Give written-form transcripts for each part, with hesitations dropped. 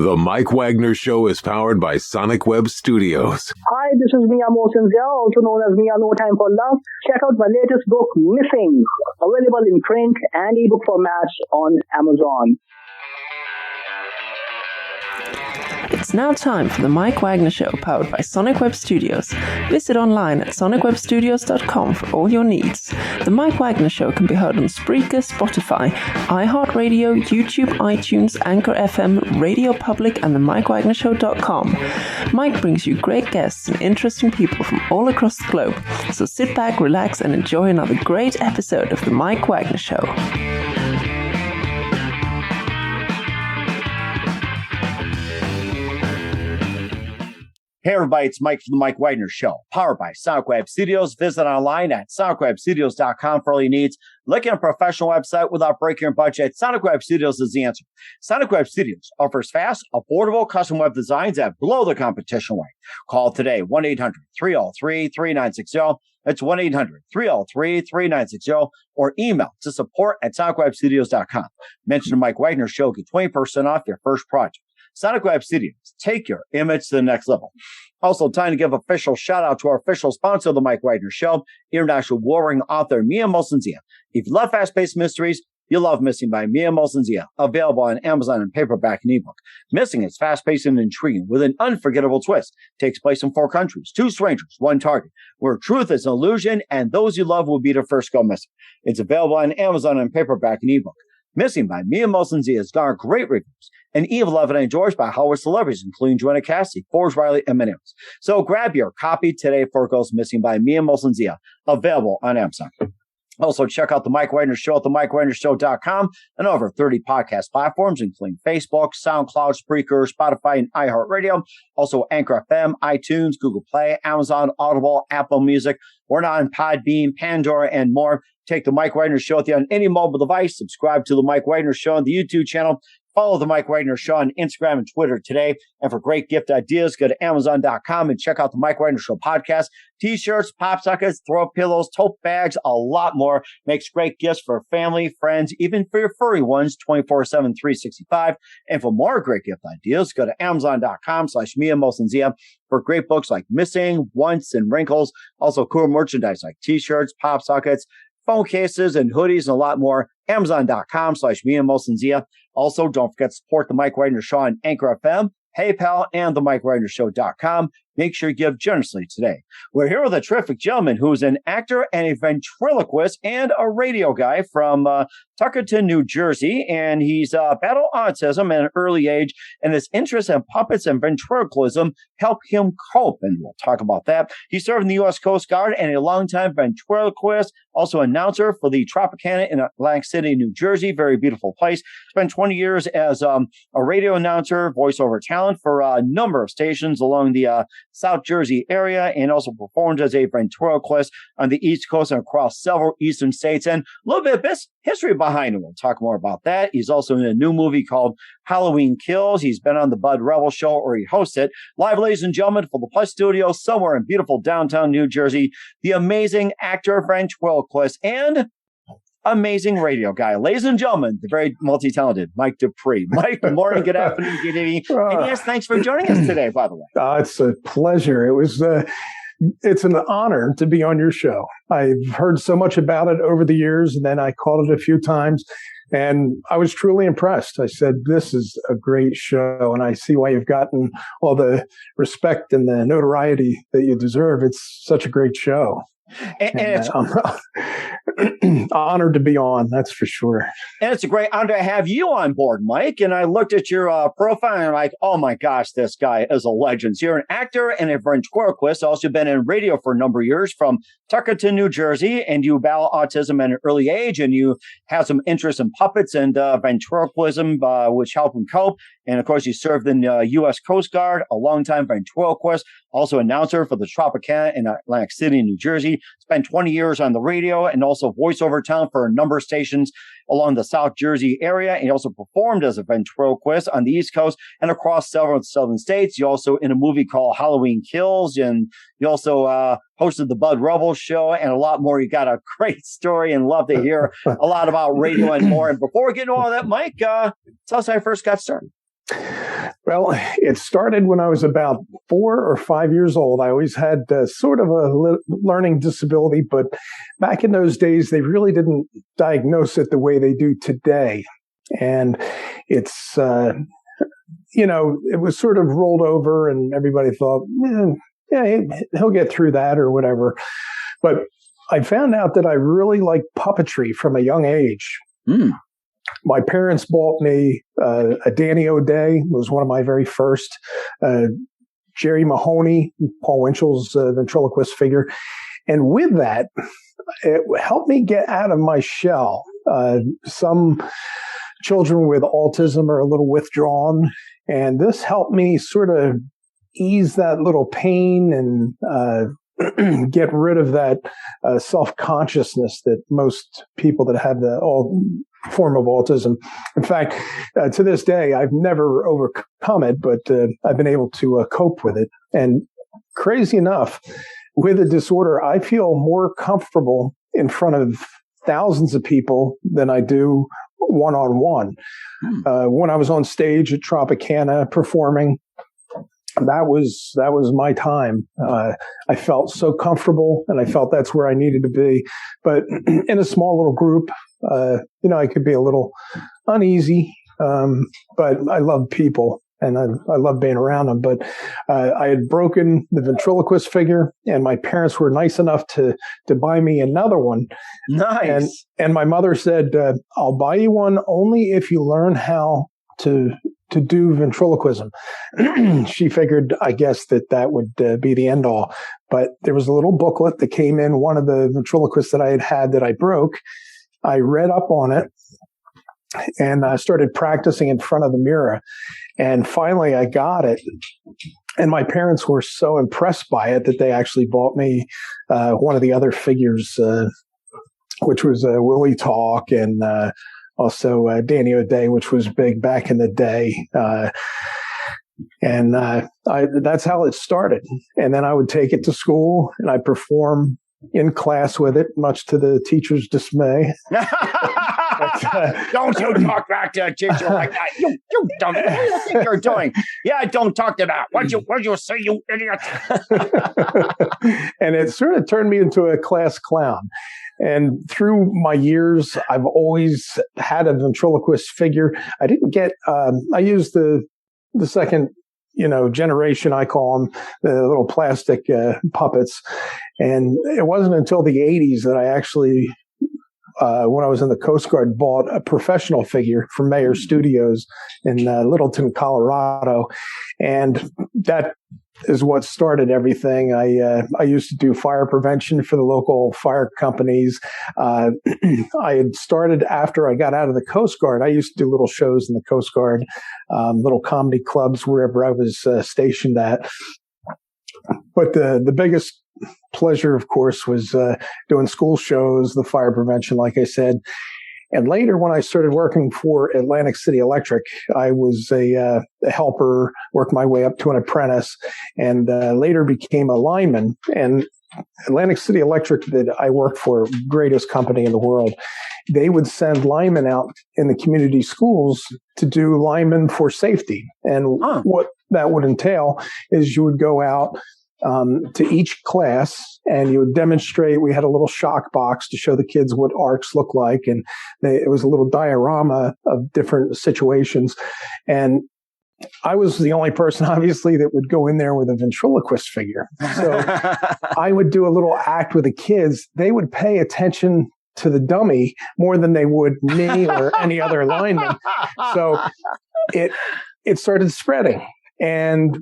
The Mike Wagner Show is powered by Sonic Web Studios. Hi, this is Mia Mosensia, also known as Mia No Time for Love. Check out my latest book, Missing, available in print and ebook formats on Amazon. It's now time for the Mike Wagner Show, powered by Sonic Web Studios. Visit online at sonicwebstudios.com for all your needs. The Mike Wagner Show can be heard on Spreaker, Spotify, iHeartradio, YouTube, iTunes, Anchor FM, Radio Public, and the MikeWagnerShow.com. Mike brings you great guests and interesting people from all across the globe. So sit back, relax, and enjoy another great episode of the Mike Wagner Show. Hey everybody, it's Mike from the Mike Wagner Show, powered by Sonic Web Studios. Visit online at sonicwebstudios.com for all your needs. Looking at a professional website without breaking your budget? Sonic Web Studios is the answer. Sonic Web Studios offers fast, affordable custom web designs that blow the competition away. Call today, 1-800-303-3960. That's 1-800-303-3960, or email to support@sonicwebstudios.com. Mention the Mike Wagner Show, get 20% off your first project. Sonic Web Studios, take your image to the next level. Also, time to give official shout out to our official sponsor of the Mike Wagner Show, international warring author Mia Mosensia. If you love fast-paced mysteries, you'll love Missing by Mia Mosensia, available on Amazon in paperback and ebook. Missing is fast-paced and intriguing with an unforgettable twist. Takes place in 4 countries, 2 strangers, 1 target, where truth is an illusion and those you love will be the first go missing. It's available on Amazon in paperback and ebook. Missing by Mia Mosensia has garnered great reviews and even loved and enjoyed by Hollywood celebrities, including Joanna Cassidy, Forrest Riley, and many others. So grab your copy today before it goes missing by Mia Mosensia, available on Amazon. Also, check out the Mike Wagner Show at themikewagnershow.com and over 30 podcast platforms, including Facebook, SoundCloud, Spreaker, Spotify, and iHeartRadio. Also, Anchor FM, iTunes, Google Play, Amazon, Audible, Apple Music. We're now on Podbean, Pandora, and more. Take the Mike Wagner Show with you on any mobile device. Subscribe to the Mike Wagner Show on the YouTube channel. Follow the Mike Wagner Show on Instagram and Twitter today. And for great gift ideas, go to Amazon.com and check out the Mike Wagner Show podcast. T-shirts, pop sockets, throw pillows, tote bags, a lot more. Makes great gifts for family, friends, even for your furry ones, 24/7, 365. And for more great gift ideas, go to Amazon.com/Mia Mosensia for great books like Missing, Once, and Wrinkles. Also cool merchandise like T-shirts, pop sockets, phone cases, and hoodies, and a lot more. Amazon.com/Mia Mosensia. Also, don't forget to support the Mike Wagner Show on Anchor FM, PayPal, and the MikeWagnerShow.com. Make sure you give generously today. We're here with a terrific gentleman who's an actor and a ventriloquist and a radio guy from Tuckerton, New Jersey. And he's battled autism at an early age, and his interest in puppets and ventriloquism helped him cope. And we'll talk about that. He served in the UScoastguard and a longtime ventriloquist, also announcer for the Tropicana in Atlantic City, New Jersey. Very beautiful place. Spent 20 years as a radio announcer, voiceover talent for a number of stations along the South Jersey area, and also performed as a ventriloquist on the East Coast and across several eastern states, and a little bit of history behind him. We'll talk more about that. He's also in a new movie called Halloweenkills. He's been on the Bud Rebel Show, or he hosts it. Live, ladies and gentlemen, for the Plus Studio somewhere in beautiful downtown New Jersey, the amazing actor, ventriloquist, and amazing radio guy. Ladies and gentlemen, the very multi-talented Mike Dupree. Mike, good morning, good afternoon, good evening. And yes, thanks for joining us today, by the way. It's a pleasure. It's an honor to be on your show. I've heard so much about it over the years, and then I called it a few times, and I was truly impressed. I said, this is a great show, and I see why you've gotten all the respect and the notoriety that you deserve. It's such a great show. And I'm honored to be on, that's for sure. And it's a great honor to have you on board, Mike. And I looked at your profile and I'm like, oh my gosh, this guy is a legend. So you're an actor and a ventriloquist, also been in radio for a number of years from Tuckerton, New Jersey, and you battle autism at an early age, and you have some interest in puppets and ventriloquism, which help him cope. And of course, you served in U.S. Coast Guard, a longtime ventriloquist, also announcer for the Tropicana in Atlantic City, New Jersey. Spent 20 years on the radio and also voiceover talent for a number of stations along the South Jersey area. And he also performed as a ventriloquist on the East Coast and across several southern states. You also in a movie called Halloweenkills, and you also hosted the Bud Rebel Show and a lot more. You got a great story and love to hear a lot about radio and more. And before we get into all that, Mike, tell us how you first got started. Well, it started when I was about 4 or 5 years old. I always had sort of a learning disability, but back in those days, they really didn't diagnose it the way they do today. And it's, it was sort of rolled over and everybody thought, yeah, he'll get through that or whatever. But I found out that I really liked puppetry from a young age. Mm. My parents bought me a Danny O'Day, was one of my very first. Jerry Mahoney, Paul Winchell's ventriloquist figure. And with that, it helped me get out of my shell. Some children with autism are a little withdrawn, and this helped me sort of ease that little pain and get rid of that self-consciousness that most people that have the form of autism. In fact, to this day, I've never overcome it, but I've been able to cope with it. And crazy enough, with the disorder, I feel more comfortable in front of thousands of people than I do one-on-one. When I was on stage at Tropicana performing, that was my time. I felt so comfortable, and I felt that's where I needed to be. But in a small little group, I could be a little uneasy, but I love people, and I love being around them. But I had broken the ventriloquist figure, and my parents were nice enough to buy me another one. Nice. And my mother said, I'll buy you one only if you learn how to do ventriloquism. She figured, I guess, that would be the end all. But there was a little booklet that came in, one of the ventriloquists that I had that I broke. I read up on it, and I started practicing in front of the mirror. And finally, I got it. And my parents were so impressed by it that they actually bought me one of the other figures, which was Willie Talk, and also Danny O'Day, which was big back in the day. And that's how it started. And then I would take it to school, and I'd perform in class with it, much to the teacher's dismay. Don't you talk back to a teacher like that. You dumb. What do you think you're doing? Yeah, don't talk to that. What'd you say, you idiot? And it sort of turned me into a class clown. And through my years, I've always had a ventriloquist figure. I didn't get, I used the second, generation, I call them, the little plastic puppets. And it wasn't until the 80s that I actually, when I was in the Coast Guard, bought a professional figure from Mayer Studios in Littleton, Colorado. And that is what started everything. I used to do fire prevention for the local fire companies. I had started after I got out of the Coast Guard. I used to do little shows in the Coast Guard, little comedy clubs wherever I was stationed at. But the biggest pleasure, of course, was doing school shows, the fire prevention, like I said. And later, when I started working for Atlantic City Electric, I was a helper, worked my way up to an apprentice, and later became a lineman. And Atlantic City Electric, that I worked for, greatest company in the world, they would send linemen out in the community schools to do linemen for safety. And what that would entail is you would go out to each class, and you would demonstrate. We had a little shock box to show the kids what arcs look like, and it was a little diorama of different situations. And I was the only person, obviously, that would go in there with a ventriloquist figure. So I would do a little act with the kids. They would pay attention to the dummy more than they would me or any other lineman. So it started spreading, and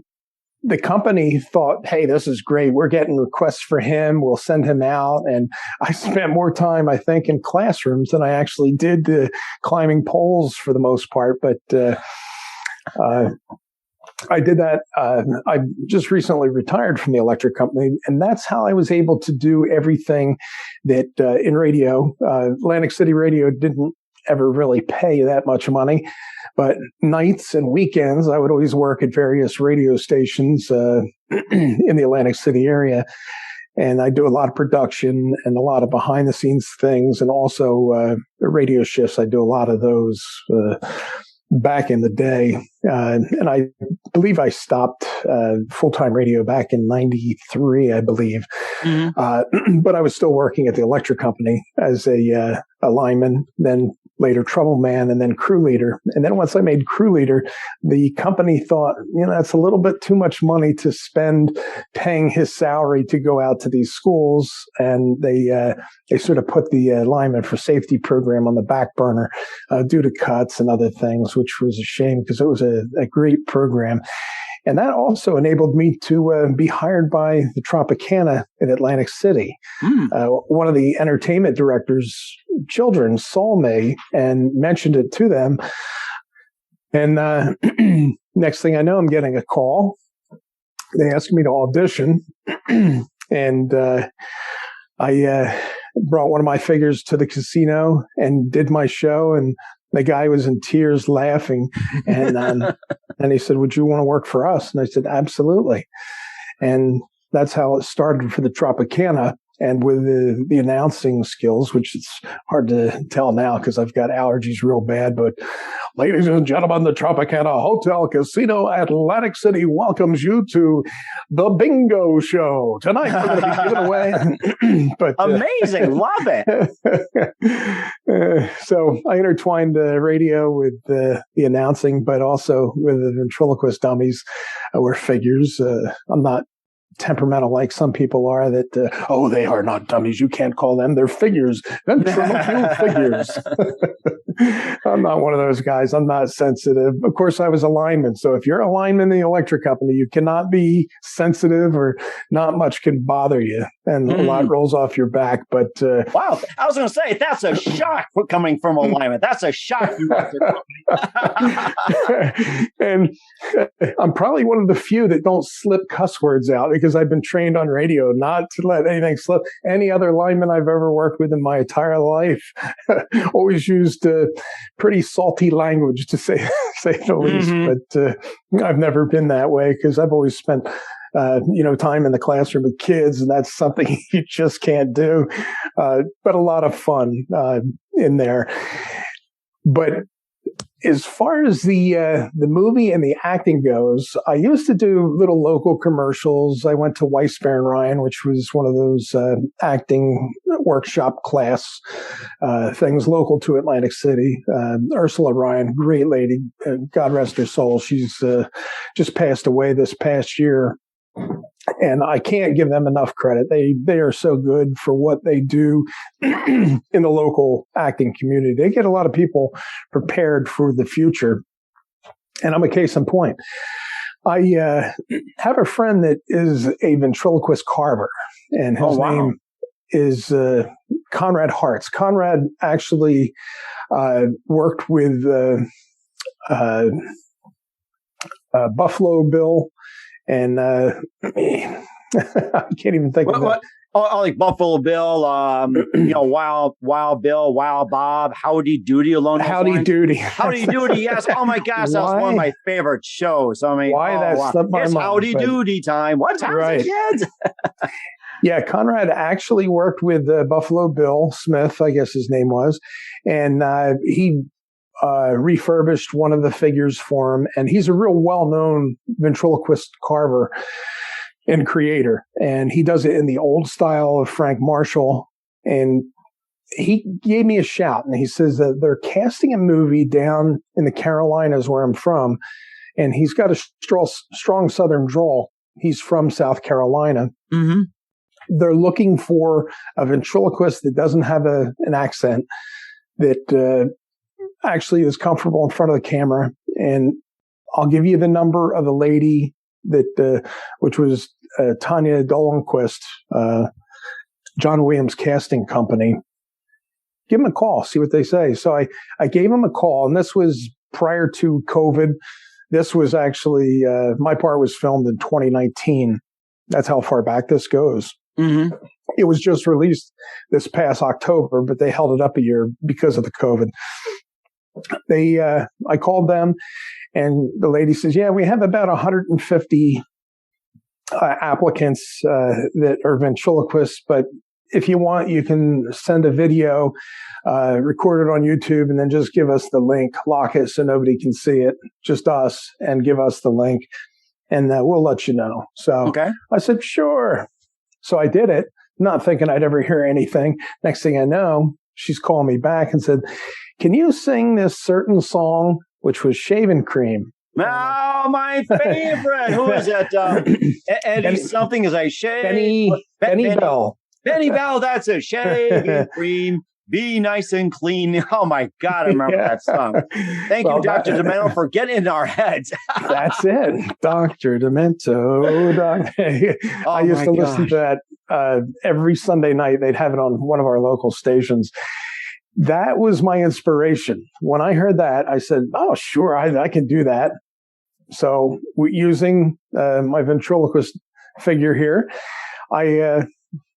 the company thought, hey, this is great. We're getting requests for him. We'll send him out. And I spent more time, I think, in classrooms than I actually did climbing poles for the most part. But I did that. I just recently retired from the electric company, and that's how I was able to do everything that in radio. Atlantic City Radio didn't ever really pay that much money, but nights and weekends, I would always work at various radio stations in the Atlantic City area. And I do a lot of production and a lot of behind the scenes things, and also radio shifts. I do a lot of those back in the day. And I believe I stopped full-time radio back in 93, I believe. But I was still working at the electric company as a lineman, then later trouble man, and then crew leader. And then once I made crew leader, the company thought, that's a little bit too much money to spend paying his salary to go out to these schools. And they sort of put the lineman for safety program on the back burner due to cuts and other things, which was a shame because it was a great program. And that also enabled me to be hired by the Tropicana in Atlantic City. One of the entertainment director's children saw me and mentioned it to them. And next thing I know, I'm getting a call. They asked me to audition. And I brought one of my figures to the casino and did my show. And the guy was in tears laughing. And he said, "Would you want to work for us?" And I said, "Absolutely." And that's how it started for the Tropicana. And with the announcing skills, which it's hard to tell now because I've got allergies real bad. But ladies and gentlemen, the Tropicana Hotel Casino Atlantic City welcomes you to the bingo show. Tonight we're going to be giving away. But amazing. Love it. So I intertwined radio with the announcing, but also with the ventriloquist dummies were figures. I'm not temperamental like some people are that, they are not dummies. You can't call them. They're figures. Ventriloquial figures. I'm not one of those guys. I'm not sensitive. Of course, I was a lineman. So if you're a lineman in the electric company, you cannot be sensitive or not much can bother you. And a lot rolls off your back. But wow. I was going to say, that's a shock coming from a lineman. That's a shock. And I'm probably one of the few that don't slip cuss words out because I've been trained on radio not to let anything slip. Any other lineman I've ever worked with in my entire life always used pretty salty language, to say the least. But I've never been that way because I've always spent time in the classroom with kids, and that's something you just can't do. But a lot of fun in there. But as far as the movie and the acting goes, I used to do little local commercials. I went to Weiss Bear and Ryan, which was one of those acting workshop class things local to Atlantic City. Ursula Ryan, great lady, God rest her soul. She's just passed away this past year. And I can't give them enough credit. They are so good for what they do in the local acting community. They get a lot of people prepared for the future. And I'm a case in point. I have a friend that is a ventriloquist carver, and his name is Conrad Hartz. Conrad actually worked with Buffalo Bill. And I can't even think of that. Like Buffalo Bill, Wild Bill, Wild Bob, Howdy Doody alone. Howdy Doody. Howdy Doody, yes. Oh my gosh, that was one of my favorite shows. I mean, slipped my mind, Howdy Doody time. What time is it, kids? Yeah, Conrad actually worked with Buffalo Bill Smith, I guess his name was. And he refurbished one of the figures for him. And he's a real well-known ventriloquist carver and creator. And he does it in the old style of Frank Marshall. And he gave me a shout, and he says that they're casting a movie down in the Carolinas where I'm from. And he's got a strong Southern drawl. He's from South Carolina. Mm-hmm. They're looking for a ventriloquist that doesn't have an accent, that actually is comfortable in front of the camera. And I'll give you the number of the lady that, which was Tanya Dolenquist, John Williams Casting Company. Give them a call, see what they say. So I gave them a call, and this was prior to COVID. This was actually, my part was filmed in 2019. That's how far back this goes. Mm-hmm. It was just released this past October, but they held it up a year because of the COVID. I called them, and the lady says, "Yeah, we have about 150 applicants that are ventriloquists, but if you want, you can send a video, record it on YouTube, and then just give us the link, lock it so nobody can see it, just us, and give us the link, and we'll let you know. So I said, sure. So I did it, not thinking I'd ever hear anything. Next thing I know, she's calling me back and said, can you sing this certain song, which was Shaving Cream? Oh, my favorite. Who is it? Eddie something is a shave. Benny Bell. Benny Bell, that's a shaving cream. Be nice and clean. Oh, my God, I remember that song. Thank you, Dr. Demento, for getting in our heads. That's it. Dr. Demento. I used to listen to that every Sunday night. They'd have it on one of our local stations. That was my inspiration. When I heard that, I said, oh, sure, I can do that. So using my ventriloquist figure here, I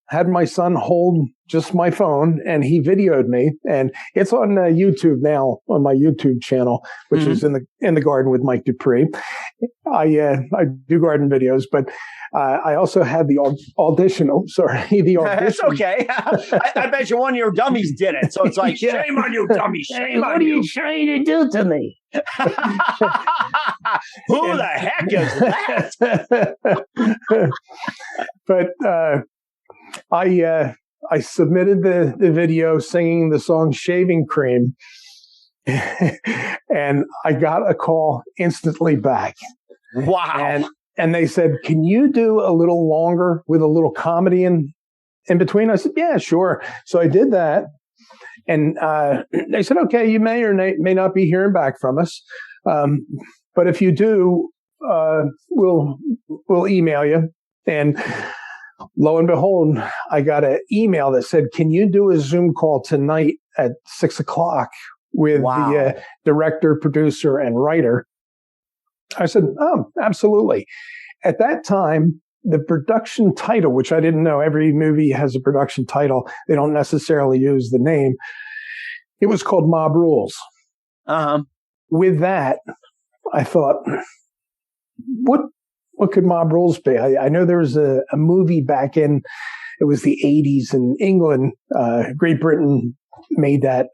had my son hold just my phone, and he videoed me, and it's on YouTube now, on my YouTube channel, which is in the garden with Mike Dupree. I do garden videos, but I also had the audition. Oh, sorry, the audition. That's okay. I bet you one of your dummies did it, so it's like, shame on you, dummy, shame on you. What are you trying to do to me? Who the heck is that? But I submitted the video singing the song Shaving Cream, and I got a call instantly back. Wow. And they said, can you do a little longer with a little comedy in between? I said, yeah, sure. So I did that. And they said, okay, you may or may not be hearing back from us. But if you do, we'll email you. And lo and behold, I got an email that said, can you do a Zoom call tonight at 6:00 with the director, producer, and writer? I said, oh, absolutely. At that time, the production title, which I didn't know, every movie has a production title. They don't necessarily use the name. It was called Mob Rules. With that, I thought, what could Mob Rules be? I know there was a movie back in, it was the 80s in England. Great Britain made that,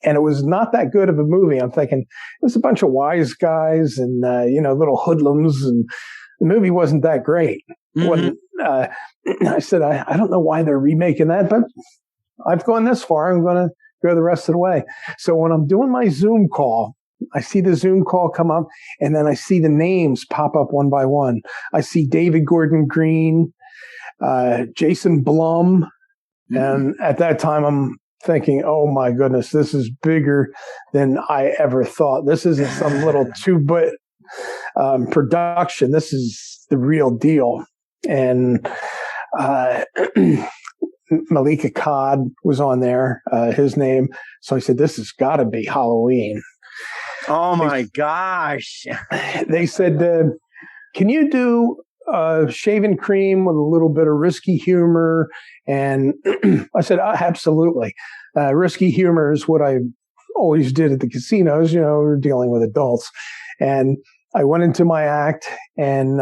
and it was not that good of a movie. I'm thinking, it was a bunch of wise guys and, little hoodlums, and the movie wasn't that great. I said, I don't know why they're remaking that, but I've gone this far. I'm going to go the rest of the way. So when I'm doing my Zoom call, I see the Zoom call come up, and then I see the names pop up one by one. I see David Gordon Green, Jason Blum. And at that time, I'm thinking, oh my goodness, this is bigger than I ever thought. This isn't some little 2-bit production. This is the real deal. And Malika Cod was on there, his name. So I said, this has got to be Halloween. Oh my gosh. They said, can you do Shaving Cream with a little bit of risky humor? And I said, absolutely. Risky humor is what I always did at the casinos. We're dealing with adults. And I went into my act, and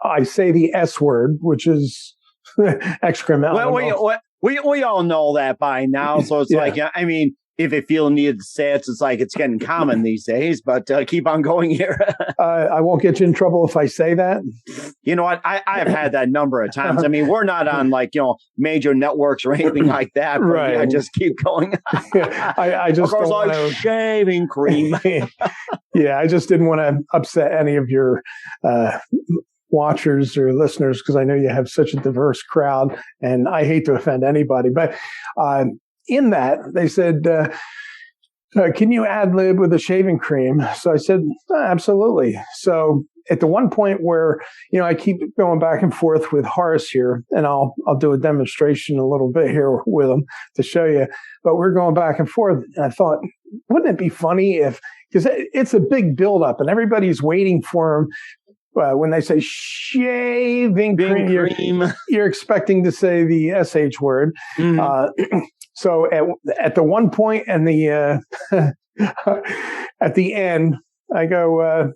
I say the S word, which is excrement. Well, we all know that by now. So it's like, I mean, if you feel needed to say it, it's like it's getting common these days, but keep on going here. I won't get you in trouble if I say that. You know what? I've had that number of times. I mean, we're not on major networks or anything like that, but right. I just keep going. I just of course, shaving cream. Yeah, I just didn't want to upset any of your watchers or listeners, because I know you have such a diverse crowd, and I hate to offend anybody. But in that, they said, can you ad-lib with a shaving cream? So I said, absolutely. So at the one point where, I keep going back and forth with Horace here, and I'll do a demonstration a little bit here with him to show you, but we're going back and forth. And I thought, wouldn't it be funny because it's a big buildup and everybody's waiting for him. When they say shaving cream, you're expecting to say the SH word. So at the one point and the at the end, I go,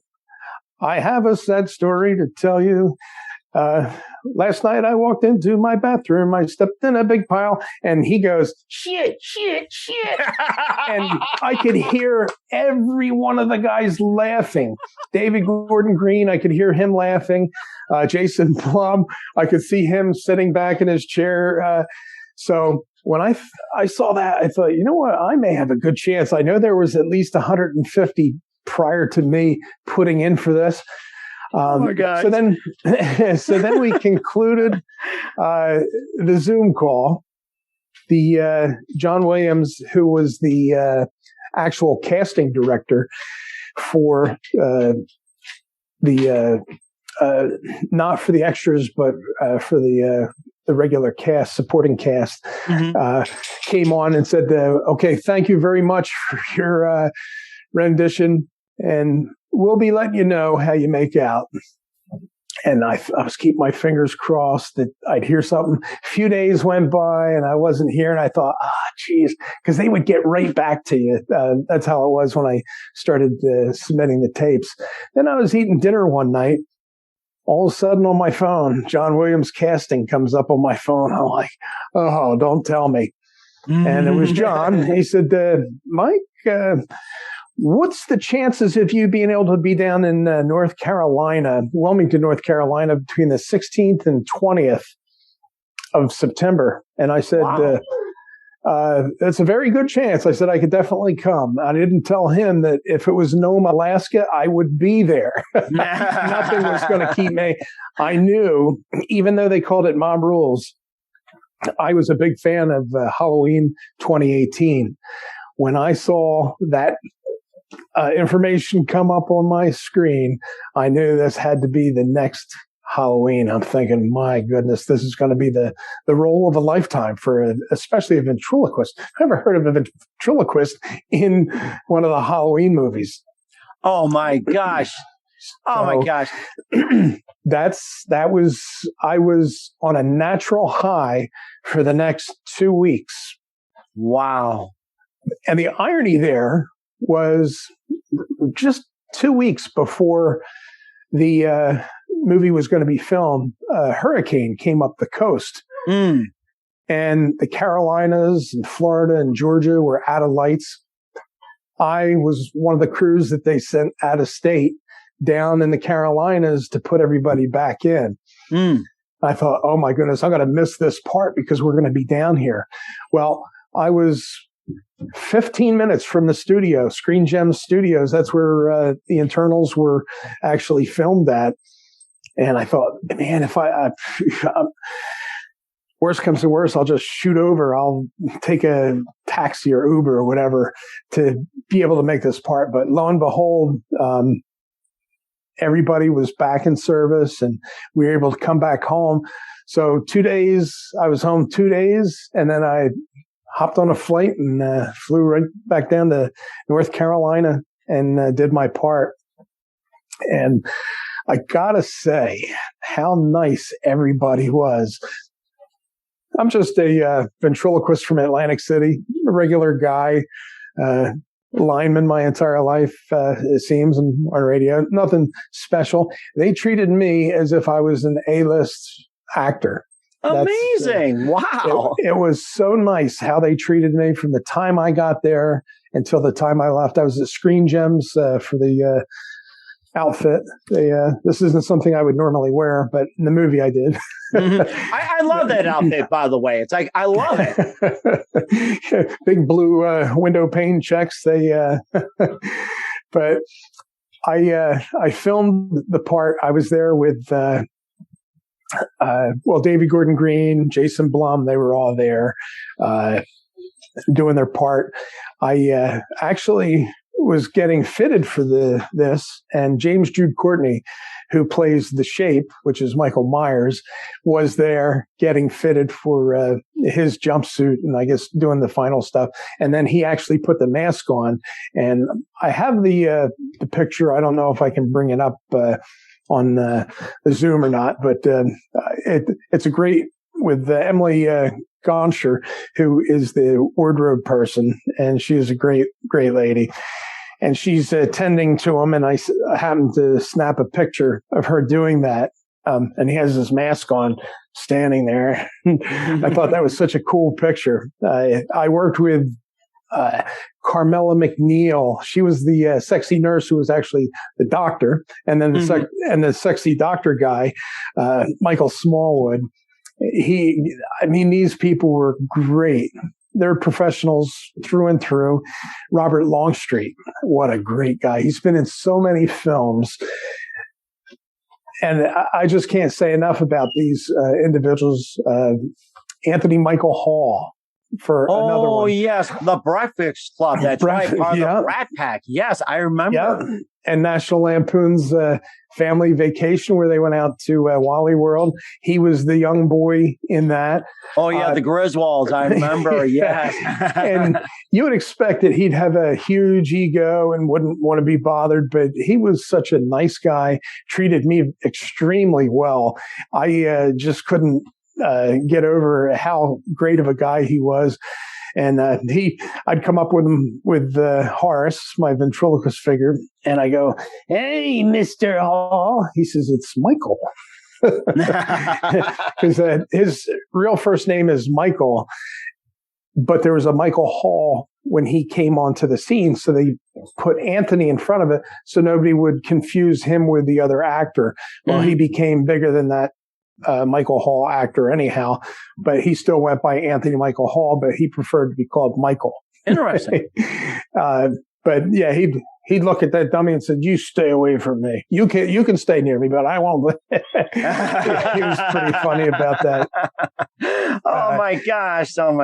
I have a sad story to tell you. last night I walked into my bathroom, I stepped in a big pile, and he goes, shit. And I could hear every one of the guys laughing. David Gordon Green, I could hear him laughing. Jason Blum, I could see him sitting back in his chair. So when I saw that, I thought, you know what? I may have a good chance. I know there was at least 150 prior to me putting in for this. Oh my God. So then we concluded the Zoom call. The John Williams, who was the actual casting director for the not for the extras, but for the regular cast, supporting cast, came on and said, "Okay, thank you very much for your rendition, and we'll be letting you know how you make out." And I was keeping my fingers crossed that I'd hear something. A few days went by and I wasn't here, and I thought, geez, because they would get right back to you. That's how it was when I started submitting the tapes. Then I was eating dinner one night. All of a sudden on my phone, John Williams casting comes up on my phone. I'm like, oh, don't tell me. And it was John. He said, Mike, what's the chances of you being able to be down in North Carolina, Wilmington, North Carolina, between the 16th and 20th of September? And I said, wow. That's a very good chance. I said, I could definitely come. I didn't tell him that if it was Nome, Alaska, I would be there. Nothing was going to keep me. I knew, even though they called it Mob Rules, I was a big fan of Halloween 2018. When I saw that information come up on my screen, I knew this had to be the next Halloween. I'm thinking, my goodness, this is going to be the role of a lifetime for especially a ventriloquist. I've never heard of a ventriloquist in one of the Halloween movies. Oh my gosh. Oh my gosh. I was on a natural high for the next 2 weeks. Wow. And the irony there was just 2 weeks before the movie was going to be filmed, a hurricane came up the coast. And the Carolinas and Florida and Georgia were out of lights. I was one of the crews that they sent out of state down in the Carolinas to put everybody back in. I thought, oh my goodness, I'm going to miss this part because we're going to be down here. Well, I was 15 minutes from the studio, Screen Gems Studios. That's where the internals were actually filmed at. And I thought, man, if worst comes to worst, I'll just shoot over. I'll take a taxi or Uber or whatever to be able to make this part. But lo and behold, everybody was back in service and we were able to come back home. So 2 days, I was home 2 days, and then I hopped on a flight and flew right back down to North Carolina and did my part. And I gotta say how nice everybody was. I'm just a ventriloquist from Atlantic City, a regular guy, lineman my entire life, it seems, on radio. Nothing special. They treated me as if I was an A-list actor. Amazing. Wow. It was so nice how they treated me from the time I got there until the time I left. I was at Screen Gems for the outfit. This isn't something I would normally wear, but in the movie I did. I love that outfit, by the way. It's like, I love it. Big blue window pane checks. But I filmed the part. I was there with David Gordon Green, Jason Blum, they were all there doing their part. I actually was getting fitted for this, and James Jude Courtney, who plays the Shape, which is Michael Myers, was there getting fitted for his jumpsuit and I guess doing the final stuff. And then he actually put the mask on, and I have the picture. I don't know if I can bring it up on the Zoom or not, but it's a great with Emily Gonsher, who is the wardrobe person, and she is a great lady. And she's attending to him, and I happened to snap a picture of her doing that. And he has his mask on, standing there. I thought that was such a cool picture. I worked with Carmela McNeil. She was the sexy nurse who was actually the doctor, and then the sexy doctor guy, Michael Smallwood. These people were great. They're professionals through and through. Robert Longstreet, what a great guy. He's been in so many films. And I just can't say enough about these individuals. Anthony Michael Hall for another one. Oh, yes. The Breakfast Club. That's right. Part of the Rat Pack. Yes, I remember. Yeah. And National Lampoon's Family Vacation, where they went out to Wally World. He was the young boy in that. Oh, yeah, the Griswolds. I remember. Yes. And you would expect that he'd have a huge ego and wouldn't want to be bothered, but he was such a nice guy, treated me extremely well. I just couldn't get over how great of a guy he was. And I'd come up with him with Horace, my ventriloquist figure, and I go, "Hey, Mr. Hall." He says, "It's Michael." Because his real first name is Michael, but there was a Michael Hall when he came onto the scene, so they put Anthony in front of it so nobody would confuse him with the other actor. Well, he became bigger than that Michael Hall actor anyhow, but he still went by Anthony Michael Hall, but he preferred to be called Michael. Interesting. But yeah, he'd look at that dummy and said, "You stay away from me. You can stay near me, but I won't." He was pretty funny about that. Oh my gosh. And,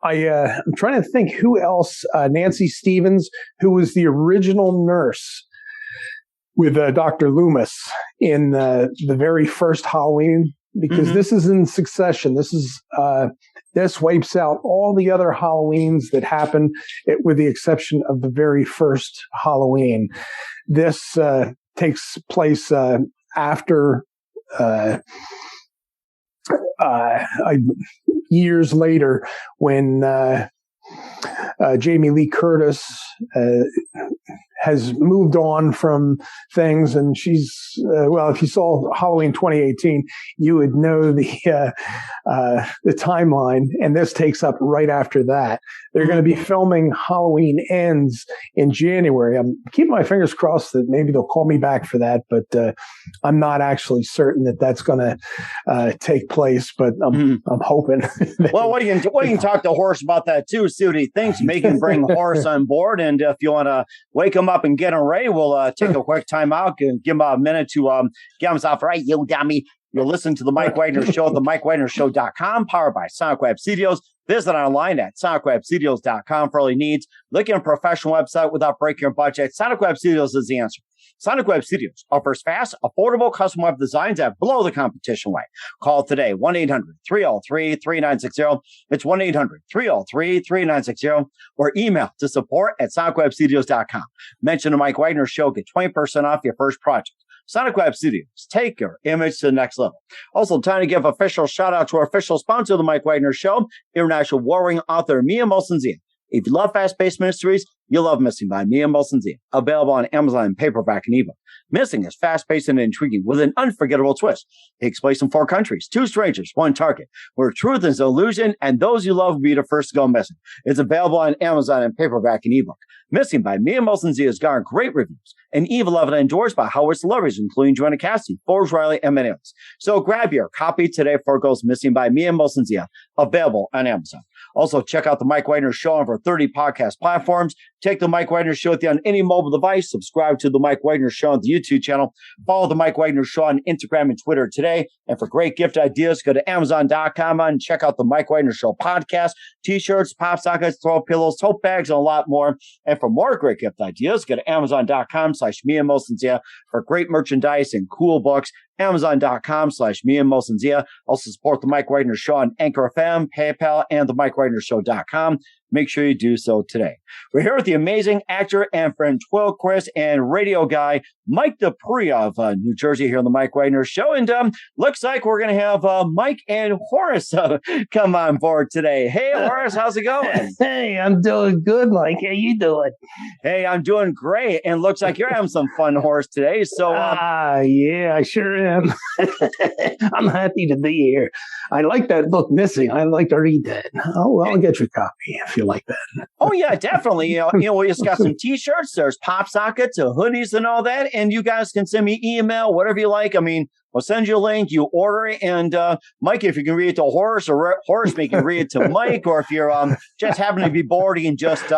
I'm trying to think who else. Nancy Stevens, who was the original nurse with Dr. Loomis in the very first Halloween, because this is in succession. This wipes out all the other Halloweens that happened, with the exception of the very first Halloween. This takes place after years later, when Jamie Lee Curtis has moved on from things, and she's if you saw Halloween 2018, you would know the timeline, and this takes up right after that. They're going to be filming Halloween Ends in January. I'm keeping my fingers crossed that maybe they'll call me back for that, but I'm not actually certain that that's going to take place, but I'm hoping. Well, what do you can talk to Horace about that too? See what he thinks. Make him bring Horace on board, and if you want to wake him up and get him ready, we'll take a quick time out and give him a minute to get himself right. You dummy. You'll listen to the Mike Wagner Show at the MikeWagnerShow.com, powered by Sonic Web Studios. Visit online at SonicWebStudios.com for all your needs. Looking at a professional website without breaking your budget, Sonic Web Studios is the answer. Sonic Web Studios offers fast, affordable custom web designs that blow the competition away. Call today, 1-800-303-3960. It's 1-800-303-3960. Or email to support@SonicWebStudios.com. Mention the Mike Wagner Show. Get 20% off your first project. Sonic Web Studios, take your image to the next level. Also, time to give official shout out to our official sponsor of the Mike Wagner Show, international warring author Mia Molson-Zia. If you love fast-paced mysteries, you'll love Missing by Mia Molson-Zia. Available on Amazon, paperback, and ebook. Missing is fast-paced and intriguing with an unforgettable twist. It takes place in 4 countries, 2 strangers, 1 target, where truth is an illusion and those you love will be the first to go missing. It's available on Amazon and paperback and ebook. Missing by Mia Molson-Zia has garnered great reviews and even loved and endorsed by Howard celebrities, including Joanna Cassidy, Forbes Riley, and many others. So grab your copy today before it goes missing by Mia Molson-Zia, available on Amazon. Also, check out the Mike Wagner Show on over 30 podcast platforms. Take the Mike Wagner Show with you on any mobile device. Subscribe to the Mike Wagner Show on the YouTube channel. Follow the Mike Wagner Show on Instagram and Twitter today. And for great gift ideas, go to Amazon.com and check out the Mike Wagner Show podcast, t-shirts, pop sockets, throw pillows, tote bags, and a lot more. And for more great gift ideas, go to Amazon.com/Mia Molson-Zia for great merchandise and cool books. Amazon.com/me and Mo Zia. Also support the Mike Wagner Show on Anchor FM, PayPal, and the MikeWagnerShow.com. Make sure you do so today. We're here with the amazing actor and ventriloquist and radio guy, Mike Dupree of New Jersey here on the Mike Wagner Show. And looks like we're going to have Mike and Horace come on board today. Hey, Horace, how's it going? Hey, I'm doing good, Mike. How you doing? Hey, I'm doing great. And looks like you're having some fun, Horace, today. So, yeah, I sure am. I'm happy to be here. I like that book, Missing. I'd like to read that. Oh, well, I'll get your copy if you like that. Oh, yeah, definitely. You know, we just got some T-shirts. There's pop sockets, hoodies, and all that. And you guys can send me email, whatever you like. I mean, we'll send you a link. You order it. And Mike, if you can read it to Horace, or Horace, you can read it to Mike. Or if you're just happen to be bored, you can just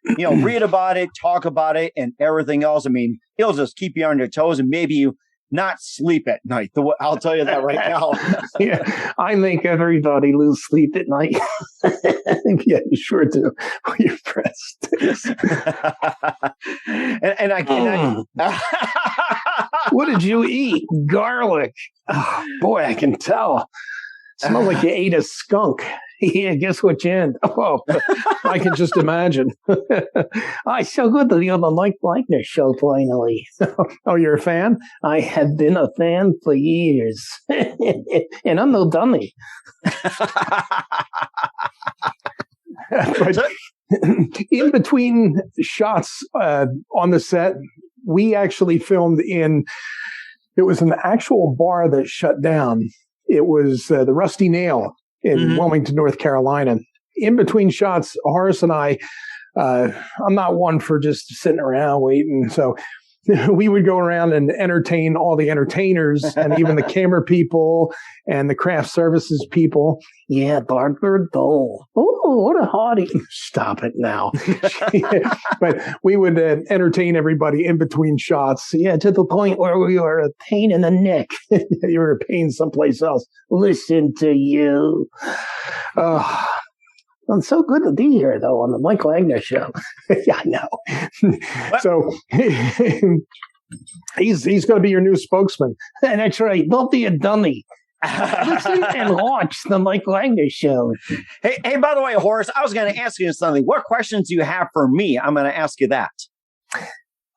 read about it, talk about it, and everything else. I mean, it'll just keep you on your toes, and maybe you not sleep at night. I'll tell you that right now. Yeah, I make everybody lose sleep at night. Yeah, you sure do. You're pressed. and I can. What did you eat? Garlic. Oh, boy, I can tell. Smells like you ate a skunk. Yeah, guess which end? Oh, I can just imagine. It's so good to be on the Mike Wagner Show finally. Oh, you're a fan? I have been a fan for years. And I'm no dummy. But in between shots on the set, we actually filmed it was an actual bar that shut down. It was the Rusty Nail in Wilmington, North Carolina. In between shots, Horace and I'm not one for just sitting around waiting. So we would go around and entertain all the entertainers and even the camera people and the craft services people. Yeah, Barbara Dole. Oh, what a hottie. Stop it now. But we would entertain everybody in between shots. Yeah, to the point where we were a pain in the neck. You were a pain someplace else. Listen to you. It's so good to be here, though, on the Mike Wagner Show. Yeah, I know. So he's going to be your new spokesman. And that's right. Don't be a dummy. Listen and watch the Mike Wagner Show. Hey, by the way, Horace, I was going to ask you something. What questions do you have for me? I'm going to ask you that.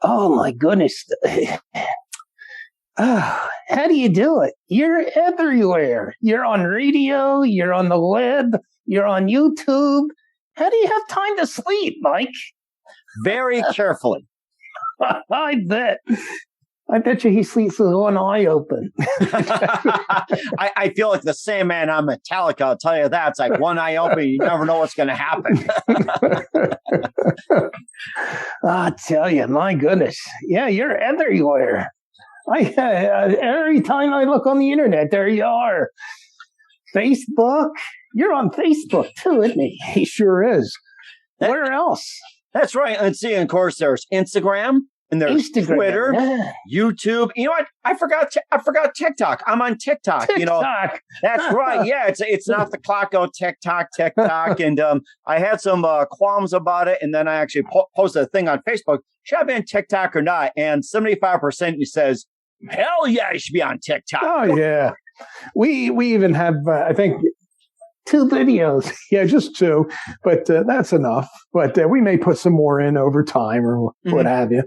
Oh, my goodness. How do you do it? You're everywhere. You're on radio. You're on the web. You're on YouTube. How do you have time to sleep, Mike? Very carefully. I bet. I bet you he sleeps with one eye open. I feel like the same man on Metallica. I'll tell you that. It's like one eye open. You never know what's going to happen. I tell you, my goodness. Yeah, you're everywhere. Every time I look on the internet, there you are. Facebook. You're on Facebook too, isn't he? He sure is. Where else? That's right. Let's see. And of course, there's Instagram and there's Twitter, YouTube. You know what? I forgot TikTok. I'm on TikTok. TikTok. You know, that's right. Yeah, it's not the clock on TikTok. And I had some qualms about it, and then I actually posted a thing on Facebook. Should I be on TikTok or not? And 75% says, hell yeah, you should be on TikTok. Oh yeah. We even have I think 2 videos. Yeah, just 2, but that's enough. But we may put some more in over time or what have you.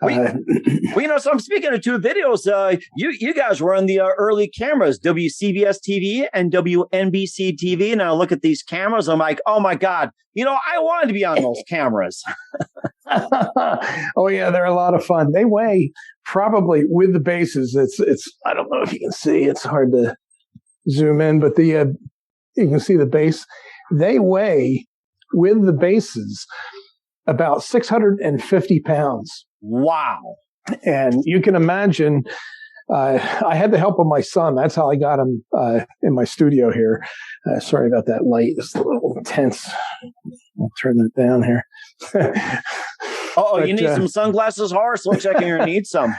So I'm speaking of 2 videos. You guys were on the early cameras, WCBS TV and WNBC TV. And I look at these cameras, I'm like, oh my God, I wanted to be on those cameras. Oh yeah, they're a lot of fun. They weigh probably with the bases. It's I don't know if you can see. It's hard to zoom in, but you can see the base. They weigh with the bases about 650 pounds. Wow. And you can imagine, I had the help of my son. That's how I got him in my studio here. Sorry about that light. It's a little intense. I'll turn it down here. You need some sunglasses, Horace? Looks like you're going to need some.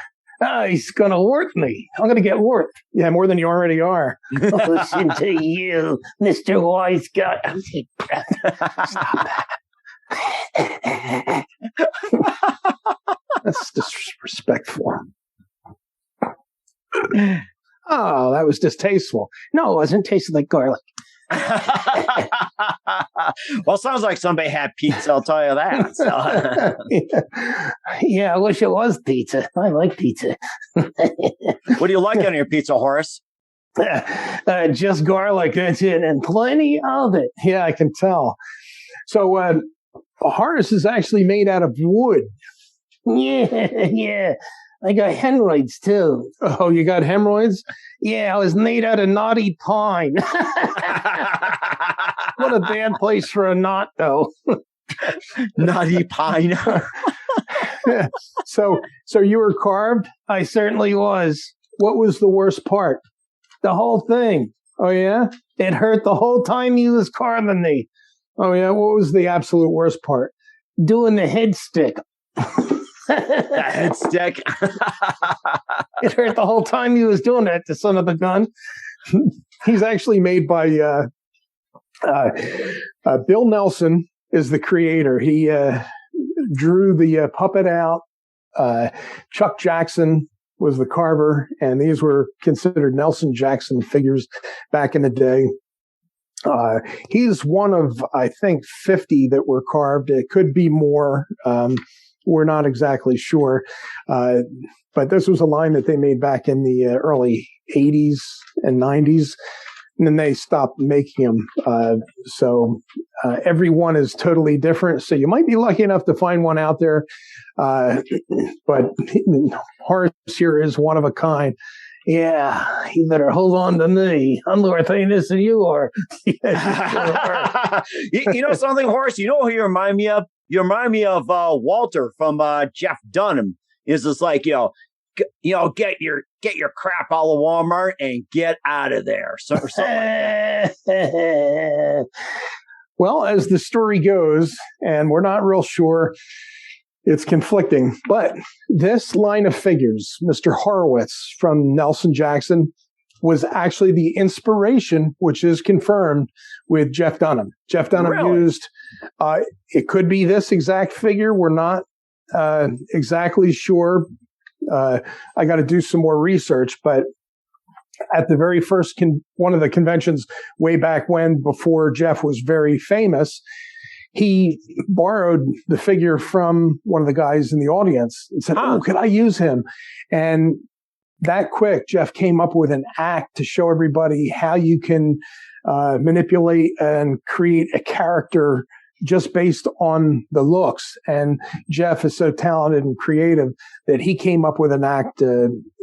He's going to work me. I'm going to get worked. Yeah, more than you already are. Listen to you, Mr. Wise Guy. Stop that. That's disrespectful. Oh, that was distasteful. No, it wasn't. Tasted like garlic. Well, sounds like somebody had pizza, I'll tell you that. So. Yeah, I wish it was pizza. I like pizza. What do you like on your pizza, Horace? Just garlic, that's it, and plenty of it. Yeah, I can tell. So Horace is actually made out of wood. Yeah. I got hemorrhoids, too. Oh, you got hemorrhoids? Yeah, I was made out of knotty pine. What a bad place for a knot, though. Knotty pine. So you were carved? I certainly was. What was the worst part? The whole thing. Oh, yeah? It hurt the whole time he was carving me. Oh, yeah? What was the absolute worst part? Doing the head stick. The head stick. It hurt the whole time he was doing that, the son of a gun. He's actually made by Bill Nelson is the creator. He drew the puppet out. Chuck Jackson was the carver, and these were considered Nelson Jackson figures back in the day. He's one of, I think, 50 that were carved. It could be more. We're not exactly sure. But this was a line that they made back in the early 80s and 90s. And then they stopped making them. So every one is totally different. So you might be lucky enough to find one out there. But Horace here is one of a kind. Yeah, you better hold on to me. I'm more famous than you are. You know something, Horace? You know who you remind me of? You remind me of Walter from Jeff Dunham. Is just like, get your crap out of Walmart and get out of there. So, or something like that. Well, as the story goes, and we're not real sure, it's conflicting, but this line of figures, Mr. Horowitz from Nelson Jackson, was actually the inspiration, which is confirmed with Jeff Dunham. Jeff Dunham used, it could be this exact figure. We're not exactly sure. I got to do some more research, but at the very first, one of the conventions way back when, before Jeff was very famous, he borrowed the figure from one of the guys in the audience and said, "Oh, could I use him?" And that quick, Jeff came up with an act to show everybody how you can manipulate and create a character just based on the looks. And Jeff is so talented and creative that he came up with an act,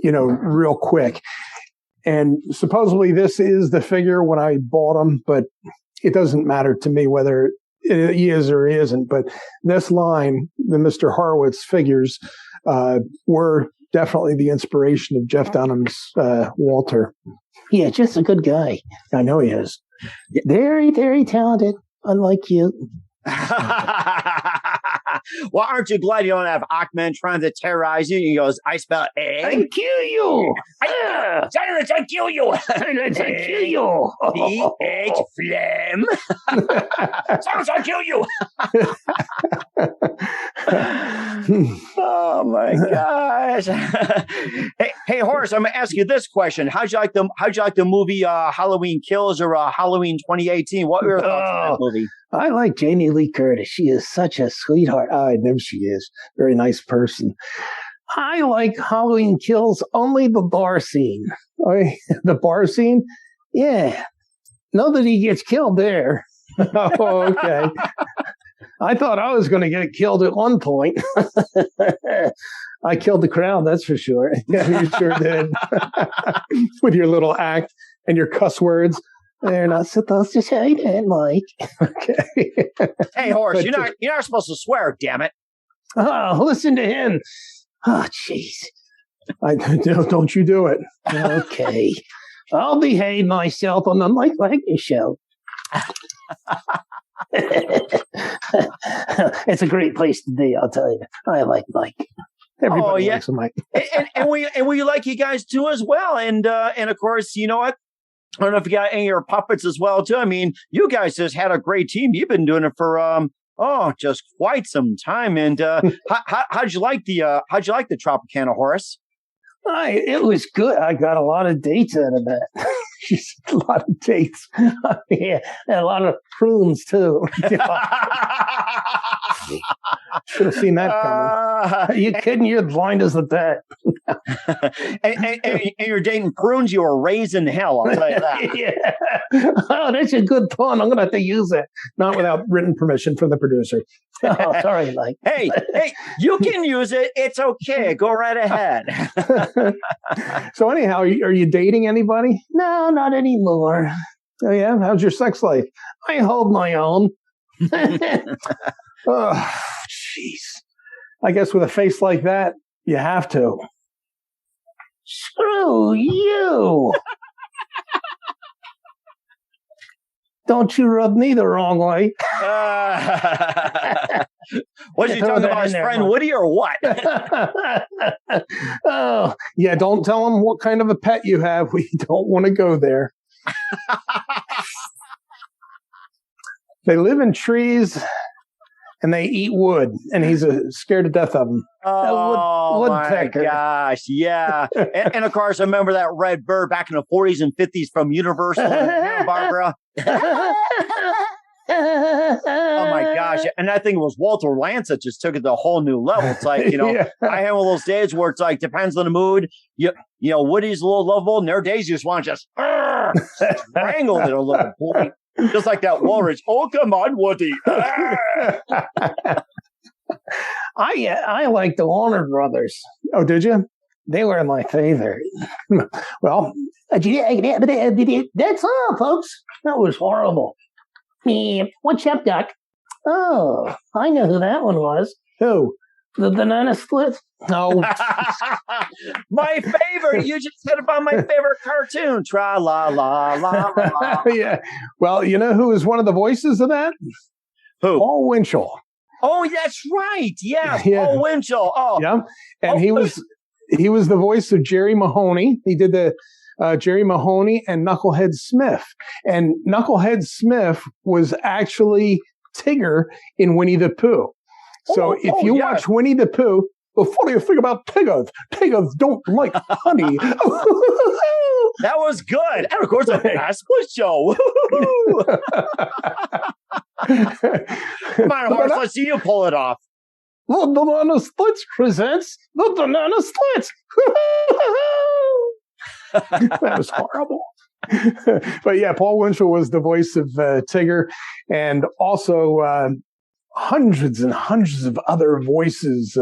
real quick. And supposedly this is the figure when I bought him, but it doesn't matter to me whether it is or isn't. But this line, the Mr. Horowitz figures, were definitely the inspiration of Jeff Dunham's Walter. Yeah, just a good guy. I know he is. Very, very talented, unlike you. Well, aren't you glad you don't have Achman trying to terrorize you? He goes, I spell egg. I kill you. Silence, I kill you. Silence, I kill you. P-H phlegm. Silence, I kill you. Oh my gosh. Hey, Horace, I'm gonna ask you this question. How'd you like the movie Halloween Kills or Halloween 2018? What were your thoughts on that movie? I like Jamie Lee Curtis. She is such a sweetheart. I know she is. Very nice person. I like Halloween Kills, only the bar scene. Oh, the bar scene? Yeah. Know that he gets killed there. Oh, okay. I thought I was going to get killed at one point. I killed the crowd, that's for sure. Yeah, you sure did. With your little act and your cuss words. They're not supposed to say that, Mike. Okay. Hey, Horace, you're not supposed to swear, damn it. Oh, listen to him. Oh, jeez. Don't you do it. Okay. I'll behave myself on the Mike Wagner show. It's a great place to be, I'll tell you. I like Mike. Everybody likes Mike. and we like you guys too as well. And of course, you know what? I don't know if you got any of your puppets as well too. I mean, you guys just had a great team. You've been doing it for just quite some time. And how'd you like the Tropicana, Horace? It was good. I got a lot of dates out of that. A lot of dates. Yeah, and a lot of prunes too. Should have seen that coming. Are you kidding? You're blind as a bat. and you're dating prunes. You were raised in hell. I'll tell you that. Yeah. Oh, that's a good pun. I'm going to have to use it. Not without written permission from the producer. Oh, sorry, Mike. Hey, you can use it. It's okay. Go right ahead. So anyhow, are you dating anybody? No, not anymore. Oh yeah? How's your sex life? I hold my own. Oh, jeez. I guess with a face like that, you have to. Screw you. Don't you rub me the wrong way. Was you talking about his friend Woody or what? Oh, yeah, don't tell him what kind of a pet you have. We don't want to go there. They live in trees and they eat wood, and he's scared to death of them. Oh, woodpecker. My gosh, yeah. and of course, I remember that red bird back in the 40s and 50s from Universal in Santa Barbara. Oh my gosh. And I think it was Walter Lance that just took it to a whole new level. It's like, Yeah. I have one of those days where it's like, depends on the mood. You know, Woody's a little lovable, and there are days you just want to just strangle it a little point. Just like that walrus. Oh, come on, Woody. I like the Warner Brothers. Oh, did you? They were my favorite. Well, that's all, folks. That was horrible. What's up, Doc? Oh, I know who that one was. who? The banana split? No. My favorite. You just said about my favorite cartoon. Tra la la la la. Yeah. Well, you know who is one of the voices of that? Who? Paul Winchell. Oh, that's right. Yeah, Yeah. Paul Winchell. Oh, Yeah. And Oh. he was the voice of Jerry Mahoney. He did the Jerry Mahoney and Knucklehead Smith. And Knucklehead Smith was actually Tigger in Winnie the Pooh. So if you watch Winnie the Pooh, the funniest thing about tigers don't like honey. that was good. And of course, the Asquith Show. Come on, horse. Let's see you pull it off. The Banana Splits presents the Banana Splits. That was horrible. But yeah, Paul Winchell was the voice of Tigger, and also hundreds and hundreds of other voices.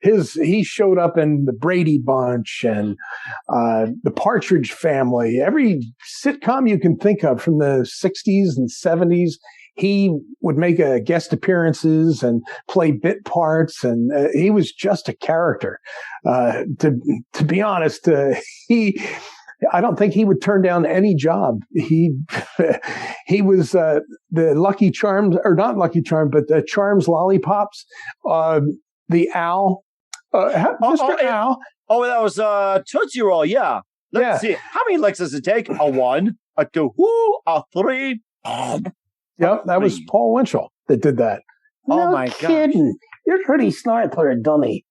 He showed up in the Brady Bunch and the Partridge Family. Every sitcom you can think of from the 60s and 70s, he would make guest appearances and play bit parts, and he was just a character. To be honest, I don't think he would turn down any job. He was the Lucky Charms, or not Lucky Charms, but the Charms Lollipops, the Owl, Mr. Owl. Oh, that was Tootsie Roll. Yeah. Let's see. How many licks does it take? A 1, a 2, a 3. Yep, that was Paul Winchell that did that. Oh my kidding. gosh. You're pretty smart for a dummy.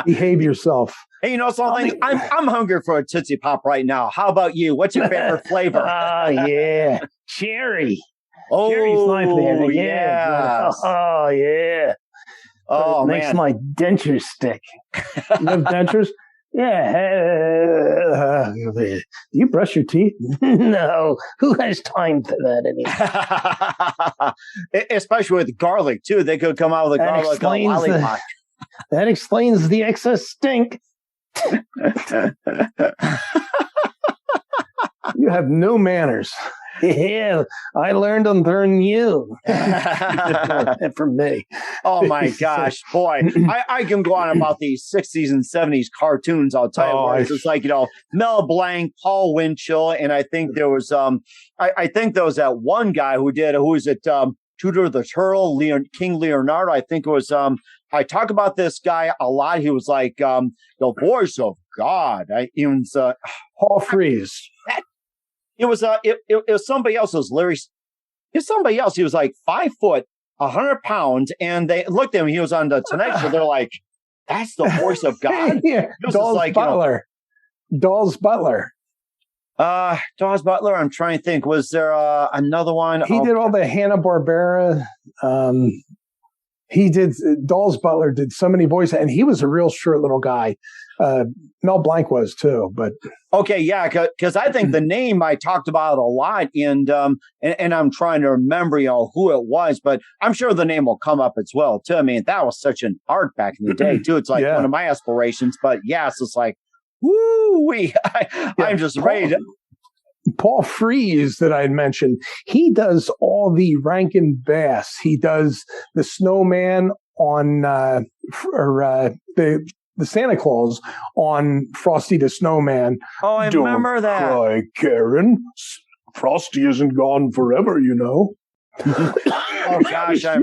Behave yourself. Hey, you know something? I'm hungry for a Tootsie Pop right now. How about you? What's your favorite flavor? Oh, yeah. Cherry. Oh, Cherry's my favorite. yes. Oh, yeah. Oh, it makes man. my dentures stick. You have dentures? Yeah. Do you brush your teeth? No. Who has time for that anymore? Especially with garlic, too. They could come out with a That garlic explains lollipop. That explains the excess stink. You have no manners. Yeah, I learned them from you. From me. Oh my gosh, boy. I can go on about these 60s and 70s cartoons, I'll tell you what. It's just like, Mel Blanc, Paul Winchell, and I think there was I think there was that one guy who was it Tudor the Turtle, King Leonardo. I think it was I talk about this guy a lot. He was like the voice of God. Paul Frees. It was somebody else. It was Larry. It was somebody else. He was like 5 foot, 100 pounds, and they looked at him. He was on the Tonight Show. They're like, That's the voice of God? Yeah, Dawes Butler. Dawes Butler. Dawes Butler, I'm trying to think. Was there another one? He did all the Hanna-Barbera. Dawes Butler did so many voices, and he was a real short little guy. Mel Blanc was too, but. Okay, yeah, because I think the name I talked about a lot, and I'm trying to remember, who it was, but I'm sure the name will come up as well too. I mean, that was such an art back in the day too. It's like one of my aspirations, but yes, it's like, woo-wee, I'm just ready to. Paul Frees that I had mentioned, he does all the Rankin Bass. He does the snowman on the Santa Claus on Frosty the Snowman. Oh, I remember that. Don't cry, Karen. Frosty isn't gone forever, you know. Oh gosh, I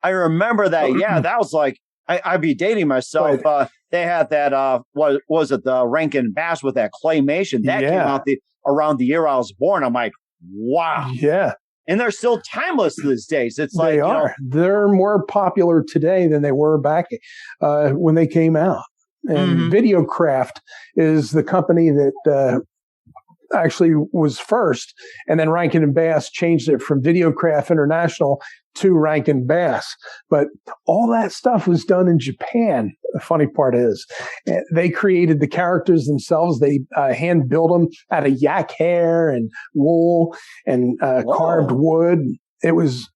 remember that. Yeah, that was like I'd be dating myself. Right. They had that. What was it? The Rankin Bass with that claymation that came out around the year I was born. I'm like, wow. Yeah. And they're still timeless these days. It's like they are. They're more popular today than they were back when they came out. And Videocraft is the company that actually was first, and then Rankin and Bass changed it from Videocraft International to Rankin Bass. But all that stuff was done in Japan. The funny part is they created the characters themselves. They hand built them out of yak hair and wool and carved wood. It was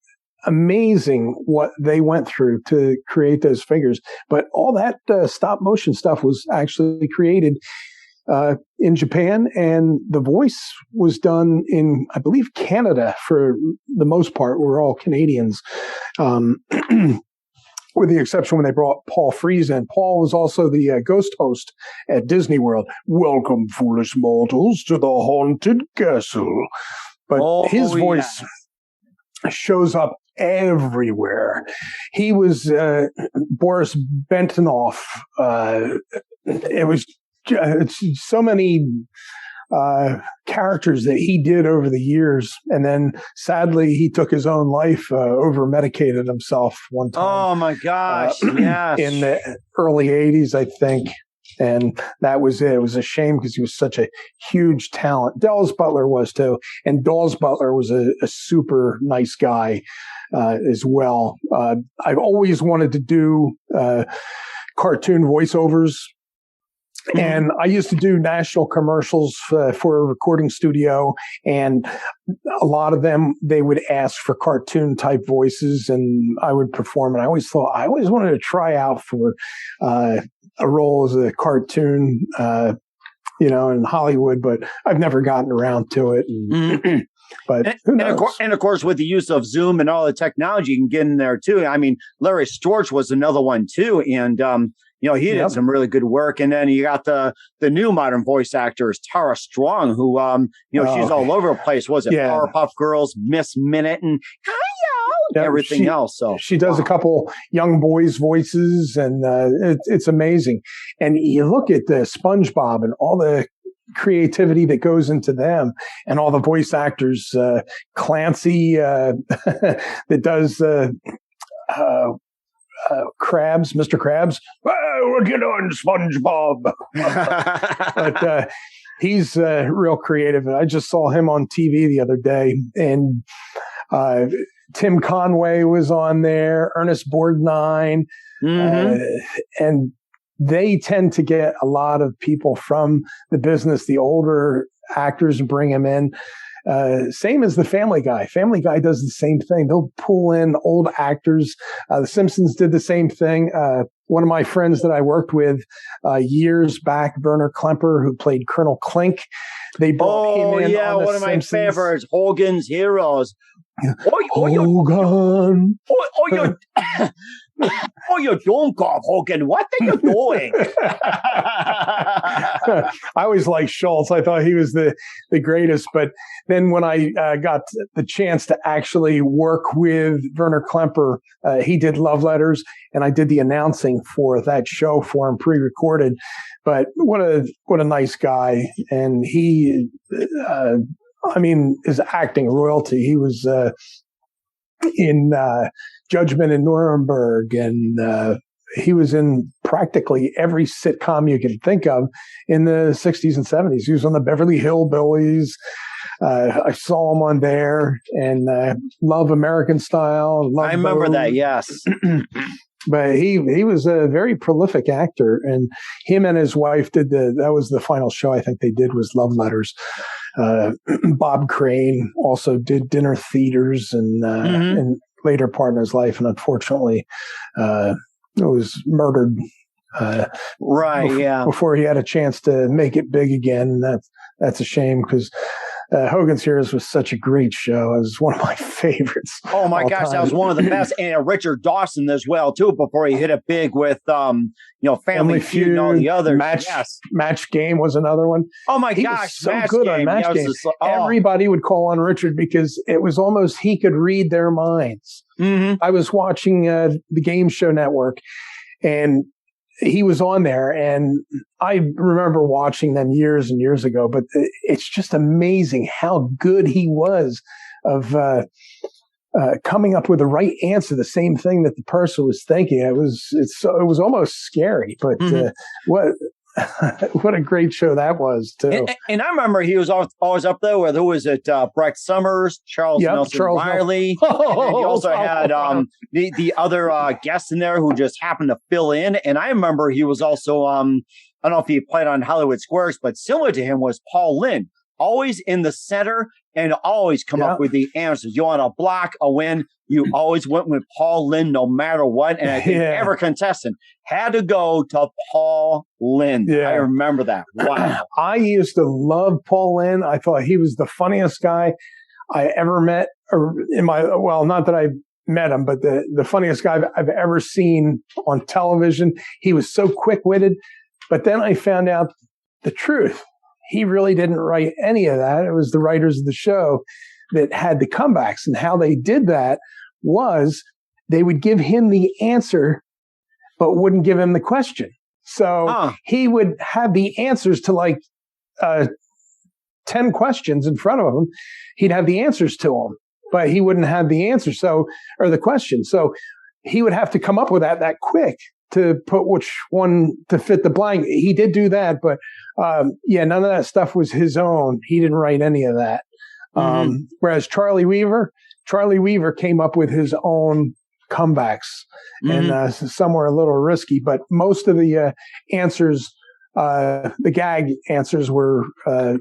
amazing what they went through to create those figures. But all that stop motion stuff was actually created in Japan, and the voice was done in, I believe, Canada for the most part. We're all Canadians, with the exception when they brought Paul Frees in. Paul was also the ghost host at Disney World. Welcome, foolish mortals, to the haunted castle. But his voice shows up everywhere. He was Boris Bentonoff. It was so many characters that he did over the years, and then sadly he took his own life, over medicated himself one time. Oh my gosh! Yes, in the early '80s, I think, and that was it. It was a shame because he was such a huge talent. Dawes Butler was too, and Dawes Butler was a super nice guy as well. I've always wanted to do cartoon voiceovers. And I used to do national commercials for a recording studio, and a lot of them, they would ask for cartoon type voices, and I would perform. And I always wanted to try out for a role as a cartoon, in Hollywood, but I've never gotten around to it. But who knows? And of course, with the use of Zoom and all the technology, you can get in there too. I mean, Larry Storch was another one too, and he did some really good work. And then you got the new modern voice actors, Tara Strong, who she's all over the place. Was it Powerpuff Girls, Miss Minute, and hi y'all, everything else. So she does a couple young boys' voices, and it's amazing. And you look at the SpongeBob and all the creativity that goes into them, and all the voice actors, Clancy that does Krabs, Mr. Krabs. We'll get on SpongeBob. But he's real creative, and I just saw him on TV the other day, and Tim Conway was on there, Ernest Borgnine, and they tend to get a lot of people from the business, the older actors, and bring them in. Same as the Family Guy. Family Guy does the same thing. They'll pull in old actors. The Simpsons did the same thing. One of my friends that I worked with years back, Werner Klemper, who played Colonel Klink, they brought him in. Yeah, on one of my Simpsons. favorites, Hogan's Heroes. Hogan. You don't go, Hogan. What are you doing? I always liked Schultz. I thought he was the greatest. But then when I got the chance to actually work with Werner Klemper, he did Love Letters, and I did the announcing for that show for him, pre-recorded. But what a nice guy. And he, is acting royalty. He was in Judgment in Nuremberg, and he was in practically every sitcom you can think of in the 60s and 70s. He was on the Beverly Hillbillies. I saw him on there, and Love American Style. Love I remember Boat. that, yes. But he was a very prolific actor, and him and his wife that was the final show I think they did was Love Letters. Bob Crane also did Dinner Theaters and later part in his life, and unfortunately was murdered before he had a chance to make it big again. That's a shame, because Hogan's Heroes was such a great show. It was one of my favorites. Oh my gosh, that was one of the best. And Richard Dawson as well too, before he hit it big with Family Feud and all the others. Match Game was another one. Oh my he gosh, was so good on Match Game. Everybody would call on Richard because it was almost he could read their minds. Mm-hmm. I was watching the Game Show Network, and he was on there, and I remember watching them years and years ago, but it's just amazing how good he was of coming up with the right answer, the same thing that the person was thinking. It was almost scary, but what a great show that was too. And I remember he was always up there with, who was it? Brett Summers, Charles Nelson Riley. And then he also had the other guests in there who just happened to fill in. And I remember he was also, I don't know if he played on Hollywood Squares, but similar to him was Paul Lynde, always in the center and always come up with the answers. You want a block, a win, you always went with Paul Lynde no matter what. And I think every contestant had to go to Paul Lynde. Yeah. I remember that. Wow. I used to love Paul Lynde. I thought he was the funniest guy I ever met. Not that I met him, but the funniest guy I've ever seen on television. He was so quick-witted. But then I found out the truth. He really didn't write any of that. It was the writers of the show that had the comebacks. And how they did that was they would give him the answer, but wouldn't give him the question. So he would have the answers to 10 questions in front of him. He'd have the answers to them, but he wouldn't have the answer. Or the question. So he would have to come up with that quick to put which one to fit the blank. He did do that, but none of that stuff was his own. He didn't write any of that. Whereas Charlie Weaver came up with his own comebacks, and some were a little risky, but most of the answers, the gag answers, were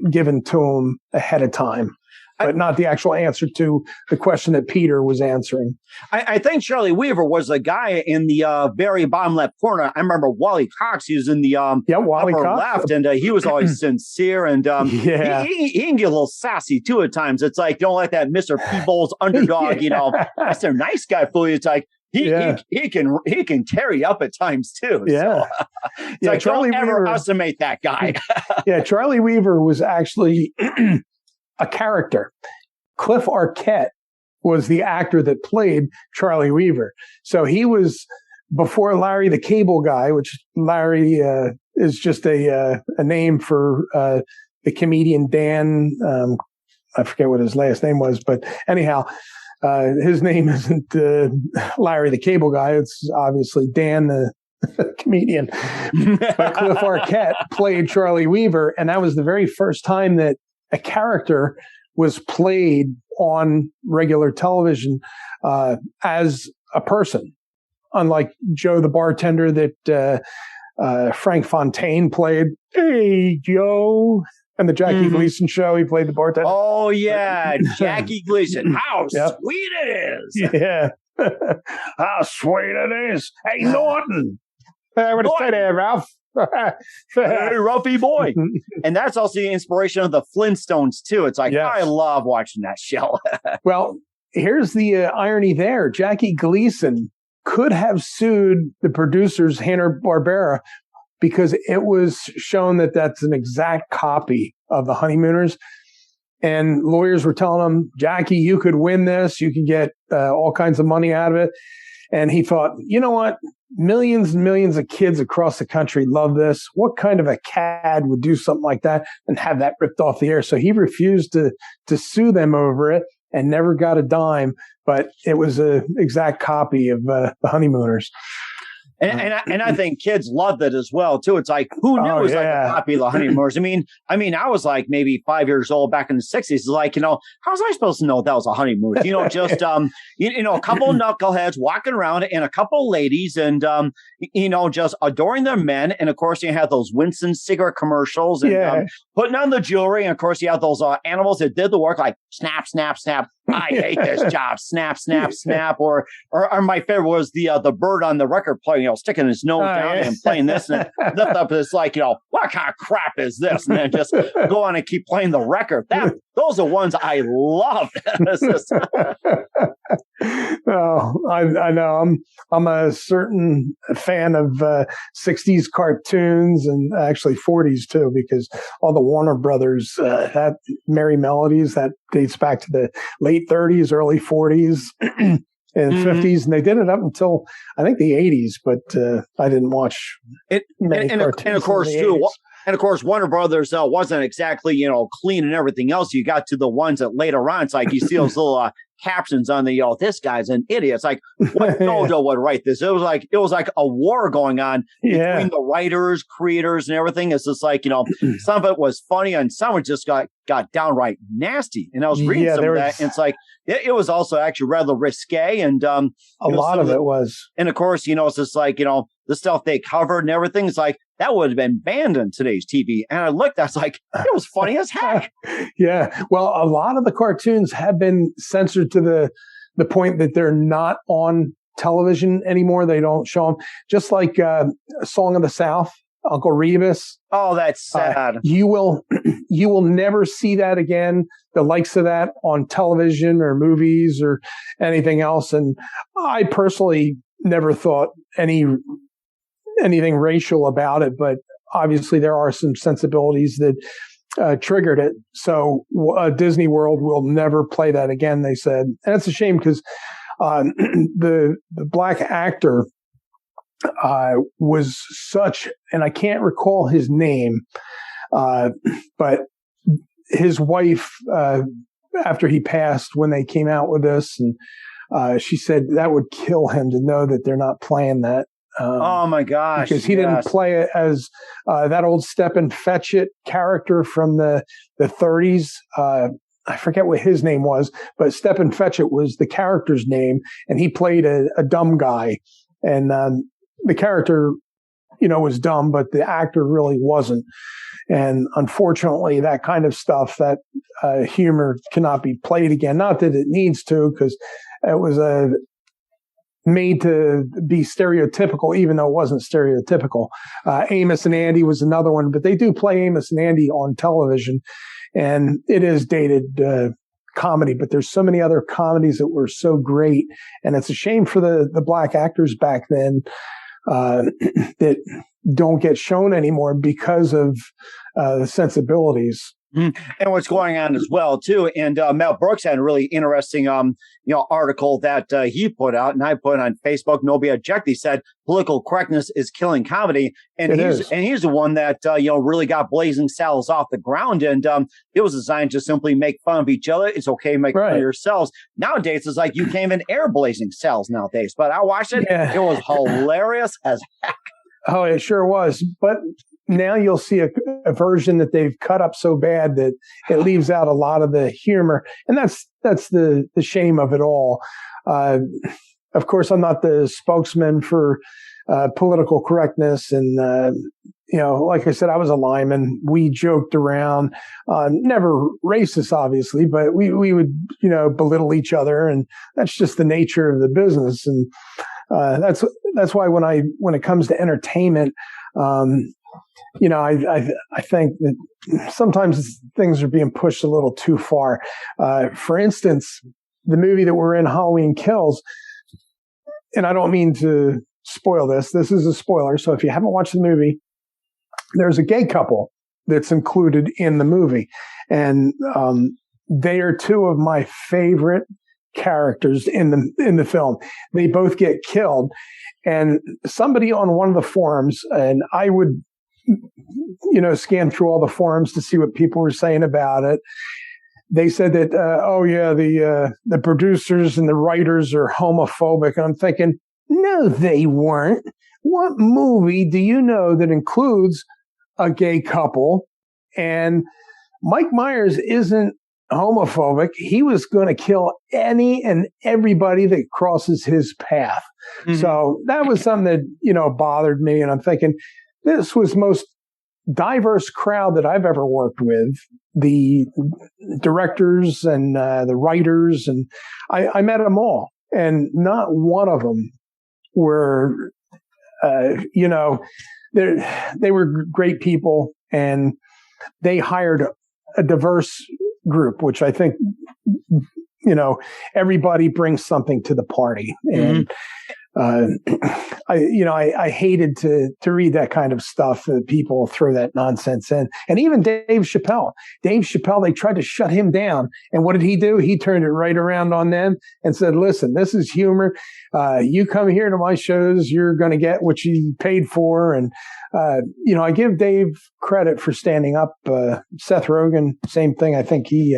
given to him ahead of time. But not the actual answer to the question that Peter was answering. I think Charlie Weaver was the guy in the very bottom left corner. I remember Wally Cox. He was in the upper left, and he was always sincere. And he can get a little sassy too at times. It's like, don't let that Mr. Peebles underdog, that's their nice guy fool you. It's like he can tear you up at times too. Yeah, so Charlie don't ever estimate that guy. Charlie Weaver was actually a character. Cliff Arquette was the actor that played Charlie Weaver. So he was before Larry the Cable Guy, which Larry is just a name for the comedian Dan. I forget what his last name was, but anyhow, his name isn't Larry the Cable Guy. It's obviously Dan the comedian. But Cliff Arquette played Charlie Weaver, and that was the very first time that a character was played on regular television as a person, unlike Joe the bartender that Frank Fontaine played. Hey, Joe. And the Jackie Gleason show, he played the bartender. Oh, yeah. Jackie Gleason. How sweet it is. Yeah. How sweet it is. Hey, Norton. What to say there, Ralph? Hey, Ruffy boy. And that's also the inspiration of the Flintstones too. It's like, I love watching that show. Well, here's the irony there. Jackie Gleason could have sued the producers, Hanna-Barbera, because it was shown that that's an exact copy of the Honeymooners. And lawyers were telling him, Jackie, you could win this. You could get all kinds of money out of it. And he thought, you know what? Millions and millions of kids across the country love this. What kind of a cad would do something like that and have that ripped off the air? So he refused to sue them over it and never got a dime. But it was an exact copy of the Honeymooners. And I think kids loved it as well too. It's like, who knew it was like a popular honeymooners? I mean, I was like maybe 5 years old back in the 60s. It's like, how was I supposed to know that was a honeymoon? Just a couple of knuckleheads walking around and a couple of ladies and just adoring their men. And of course, you have those Winston cigarette commercials and putting on the jewelry. And of course, you have those animals that did the work, like snap, snap, snap. I hate this job. Snap, snap, snap. Or my favorite was the bird on the record player, sticking his nose down and playing this and lift up. It's like, what kind of crap is this? And then just go on and keep playing the record. Those are ones I love. I know. I'm a certain fan of 60s cartoons and actually 40s too, because all the Warner Brothers, that Merry Melodies, that dates back to the late 30s, early 40s. And 50s, and they did it up until I think the 80s, but I didn't watch many cartoons. And of course, too. And of course, Warner Brothers wasn't exactly clean and everything else. You got to the ones that later on, it's like you see those little captions on the this guy's an idiot. It's like, what Dojo would write this? It was like a war going on between the writers, creators, and everything. It's just like some of it was funny, and some of it just got downright nasty. And I was reading some of that, and it's like it was also actually rather risque, and a lot of it was. And of course, it's just like the stuff they covered and everything. It's like that would have been banned on today's TV. And I looked, that's like, it was funny as heck. Yeah. Well, a lot of the cartoons have been censored to the point that they're not on television anymore. They don't show them. Just like Song of the South, Uncle Rebus. Oh, that's sad. You will never see that again, the likes of that on television or movies or anything else. And I personally never thought anything racial about it, but obviously there are some sensibilities that triggered it. So Disney World will never play that again, they said. And it's a shame because the black actor was such, and I can't recall his name, but his wife, after he passed, when they came out with this, and she said that would kill him to know that they're not playing that. Oh my gosh! Because he didn't play it as that old Stepin Fetchit character from the 30s. I forget what his name was, but Stepin Fetchit was the character's name, and he played a dumb guy. And the character, was dumb, but the actor really wasn't. And unfortunately, that kind of stuff, that humor cannot be played again. Not that it needs to, because it was made to be stereotypical, even though it wasn't stereotypical. Amos and Andy was another one, but they do play Amos and Andy on television, and it is dated comedy, but there's so many other comedies that were so great, and it's a shame for the black actors back then that don't get shown anymore because of the sensibilities. And what's going on as well too, and Mel Brooks had a really interesting article that he put out, and I put on Facebook. Nobody objected. He said political correctness is killing comedy, and he's the one that really got Blazing Saddles off the ground, and it was designed to simply make fun of each other. It's okay to make fun of yourselves. Nowadays, it's like you can't even air Blazing Saddles nowadays. But I watched it; it was hilarious as heck. Oh, it sure was. But now you'll see a version that they've cut up so bad that it leaves out a lot of the humor. And that's the shame of it all. Of course, I'm not the spokesman for political correctness. And, like I said, I was a lineman. We joked around, never racist, obviously, but we would, belittle each other. And that's just the nature of the business. And that's why when it comes to entertainment, I think that sometimes things are being pushed a little too far. For instance, the movie that we're in, Halloween Kills, and I don't mean to spoil this. This is a spoiler. So if you haven't watched the movie, there's a gay couple that's included in the movie. And they are two of my favorite characters in the film. They both get killed. And somebody on one of the forums, and I would scan through all the forums to see what people were saying about it. They said that, the producers and the writers are homophobic. And I'm thinking, no, they weren't. what movie do you know that includes a gay couple? And Mike Myers isn't homophobic. He was going to kill any and everybody that crosses his path. Mm-hmm. So that was something that, bothered me. And I'm thinking, this was most diverse crowd that I've ever worked with. The directors and the writers, and I met them all. And not one of them were, they were great people, and they hired a diverse group, which I think, everybody brings something to the party. And I hated to read that kind of stuff, that people throw that nonsense in. And even Dave Chappelle, they tried to shut him down. And what did he do? He turned it right around on them and said, listen, this is humor. You come here to my shows, you're going to get what you paid for. And, I give Dave credit for standing up. Seth Rogen, same thing. I think he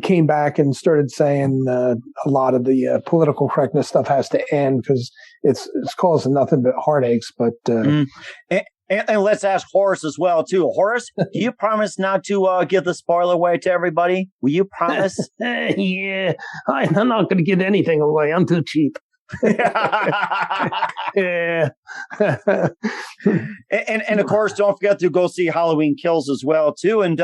came back and started saying a lot of the political correctness stuff has to end because it's causing nothing but heartaches. But and let's ask Horace as well too. Horace, do you promise not to give the spoiler away to everybody? Will you promise? Yeah, I'm not going to give anything away. I'm too cheap. Yeah. and of course, don't forget to go see Halloween Kills as well too. And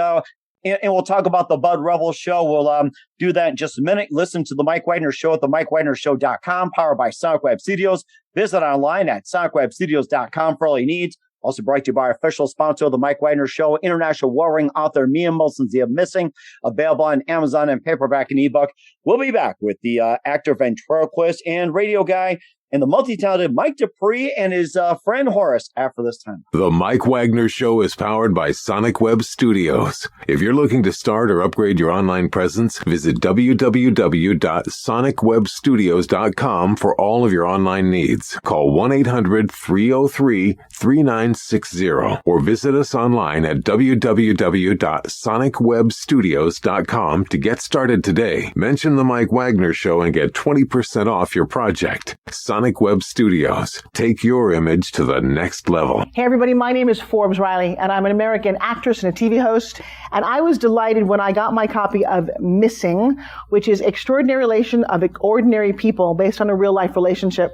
we'll talk about the Bud Rebel show. We'll do that in just a minute. Listen to the Mike Wagner Show at the MikeWagnerShow.com, powered by Sonic Web Studios. Visit online at SonicWebStudios.com for all your needs. Also brought to you by our official sponsor of the Mike Wagner Show, international warring author Mia Molson's The Missing, available on Amazon and paperback and ebook. We'll be back with the actor, ventriloquist, and radio guy, and the multi-talented Mike Dupree and his friend Horace after this time. The Mike Wagner Show is powered by Sonic Web Studios. If you're looking to start or upgrade your online presence, visit www.sonicwebstudios.com for all of your online needs. Call 1-800-303-3960 or visit us online at www.sonicwebstudios.com to get started today. Mention the Mike Wagner Show and get 20% off your project. Sonic Web Studios. Take your image to the next level. Hey everybody, my name is Forbes Riley, and I'm an American actress and a TV host. And I was delighted when I got my copy of Missing, which is Extraordinary Relation of Ordinary People based on a real life relationship.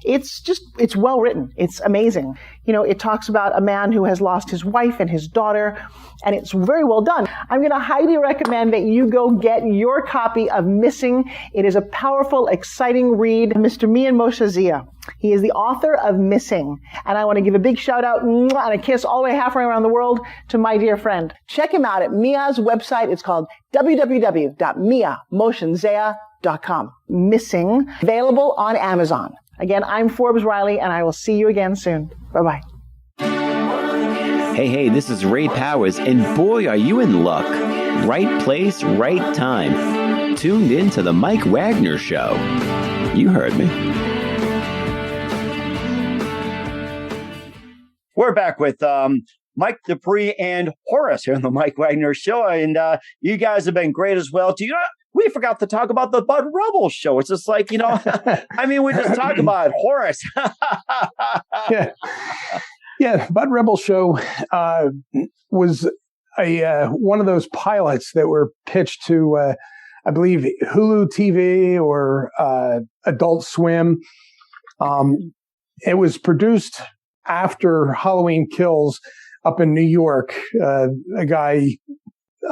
It's well written. It's amazing. It talks about a man who has lost his wife and his daughter, and it's very well done. I'm going to highly recommend that you go get your copy of Missing. It is a powerful, exciting read. Mr. Mian Moshe Zia. He is the author of Missing. And I want to give a big shout out and a kiss all the way halfway around the world to my dear friend. Check him out at Mia's website. It's called www.miamoshenzea.com. Missing. Available on Amazon. Again, I'm Forbes Riley, and I will see you again soon. Bye-bye. Hey, this is Ray Powers, and boy, are you in luck. Right place, right time. Tuned in to the Mike Wagner Show. You heard me. We're back with Mike Dupree and Horace here on the Mike Wagner Show, and you guys have been great as well. We forgot to talk about the Bud Rebel show. It's just like, we just talk about Horace. Yeah, Bud Rebel show was one of those pilots that were pitched to, I believe, Hulu TV or Adult Swim. It was produced after Halloween Kills up in New York. A guy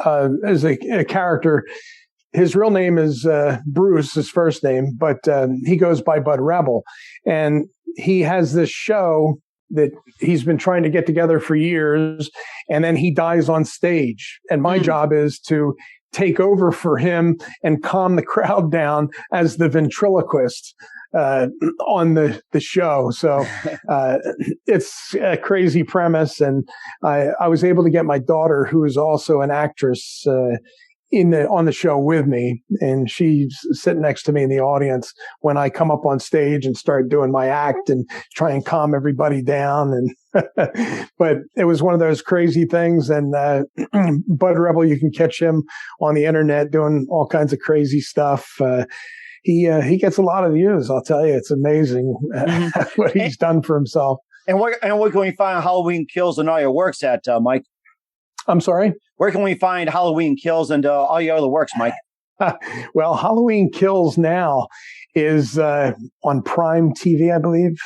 as a character. His real name is Bruce, his first name, but he goes by Bud Rebel. And he has this show that he's been trying to get together for years, and then he dies on stage. And my job is to take over for him and calm the crowd down as the ventriloquist on the show. So it's a crazy premise. And I was able to get my daughter, who is also an actress, on the show with me, and she's sitting next to me in the audience when I come up on stage and start doing my act and try and calm everybody down. And but it was one of those crazy things. And Bud Rebel, you can catch him on the internet doing all kinds of crazy stuff. he gets a lot of views. I'll tell you, it's amazing what he's done for himself. And where can we find Halloween Kills and all your works at, Mike? I'm sorry? Where can we find Halloween Kills and all your other works, Mike? Well, Halloween Kills now is on Prime TV, I believe.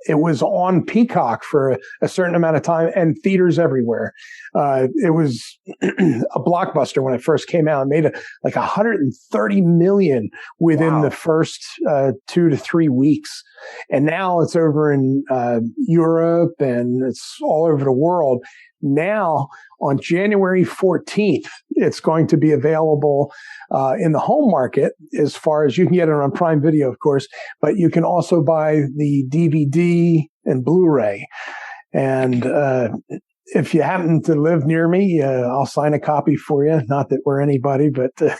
It was on Peacock for a certain amount of time and theaters everywhere. It was a blockbuster when it first came out. It made like $130 million within the first 2 to 3 weeks. And now it's over in Europe and it's all over the world. Now, on January 14th, it's going to be available in the home market, as far as you can get it on Prime Video, of course, but you can also buy the DVD and Blu-ray. And if you happen to live near me, I'll sign a copy for you. Not that we're anybody, but a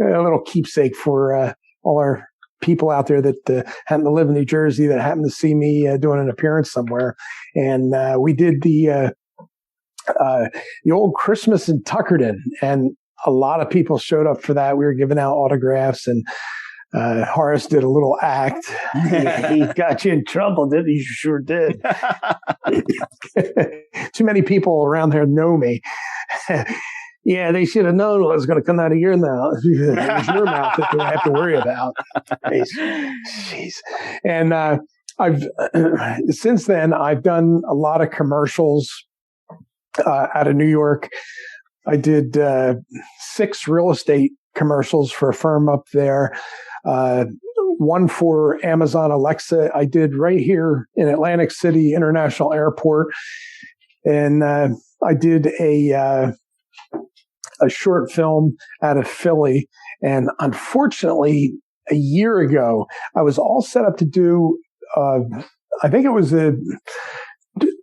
little keepsake for all our people out there that happen to live in New Jersey that happen to see me doing an appearance somewhere. And we did the old Christmas in Tuckerton, and a lot of people showed up for that. We were giving out autographs, and Horace did a little act. He got you in trouble, didn't he? You sure did. Too many people around there know me. Yeah, they should have known what was going to come out of your mouth. It was your mouth that they have to worry about. Jeez. And I've since then, I've done a lot of commercials out of New York. I did 6 real estate commercials for a firm up there. One for Amazon Alexa. I did right here in Atlantic City International Airport. And I did a short film out of Philly. And unfortunately, a year ago, I was all set up to do, I think it was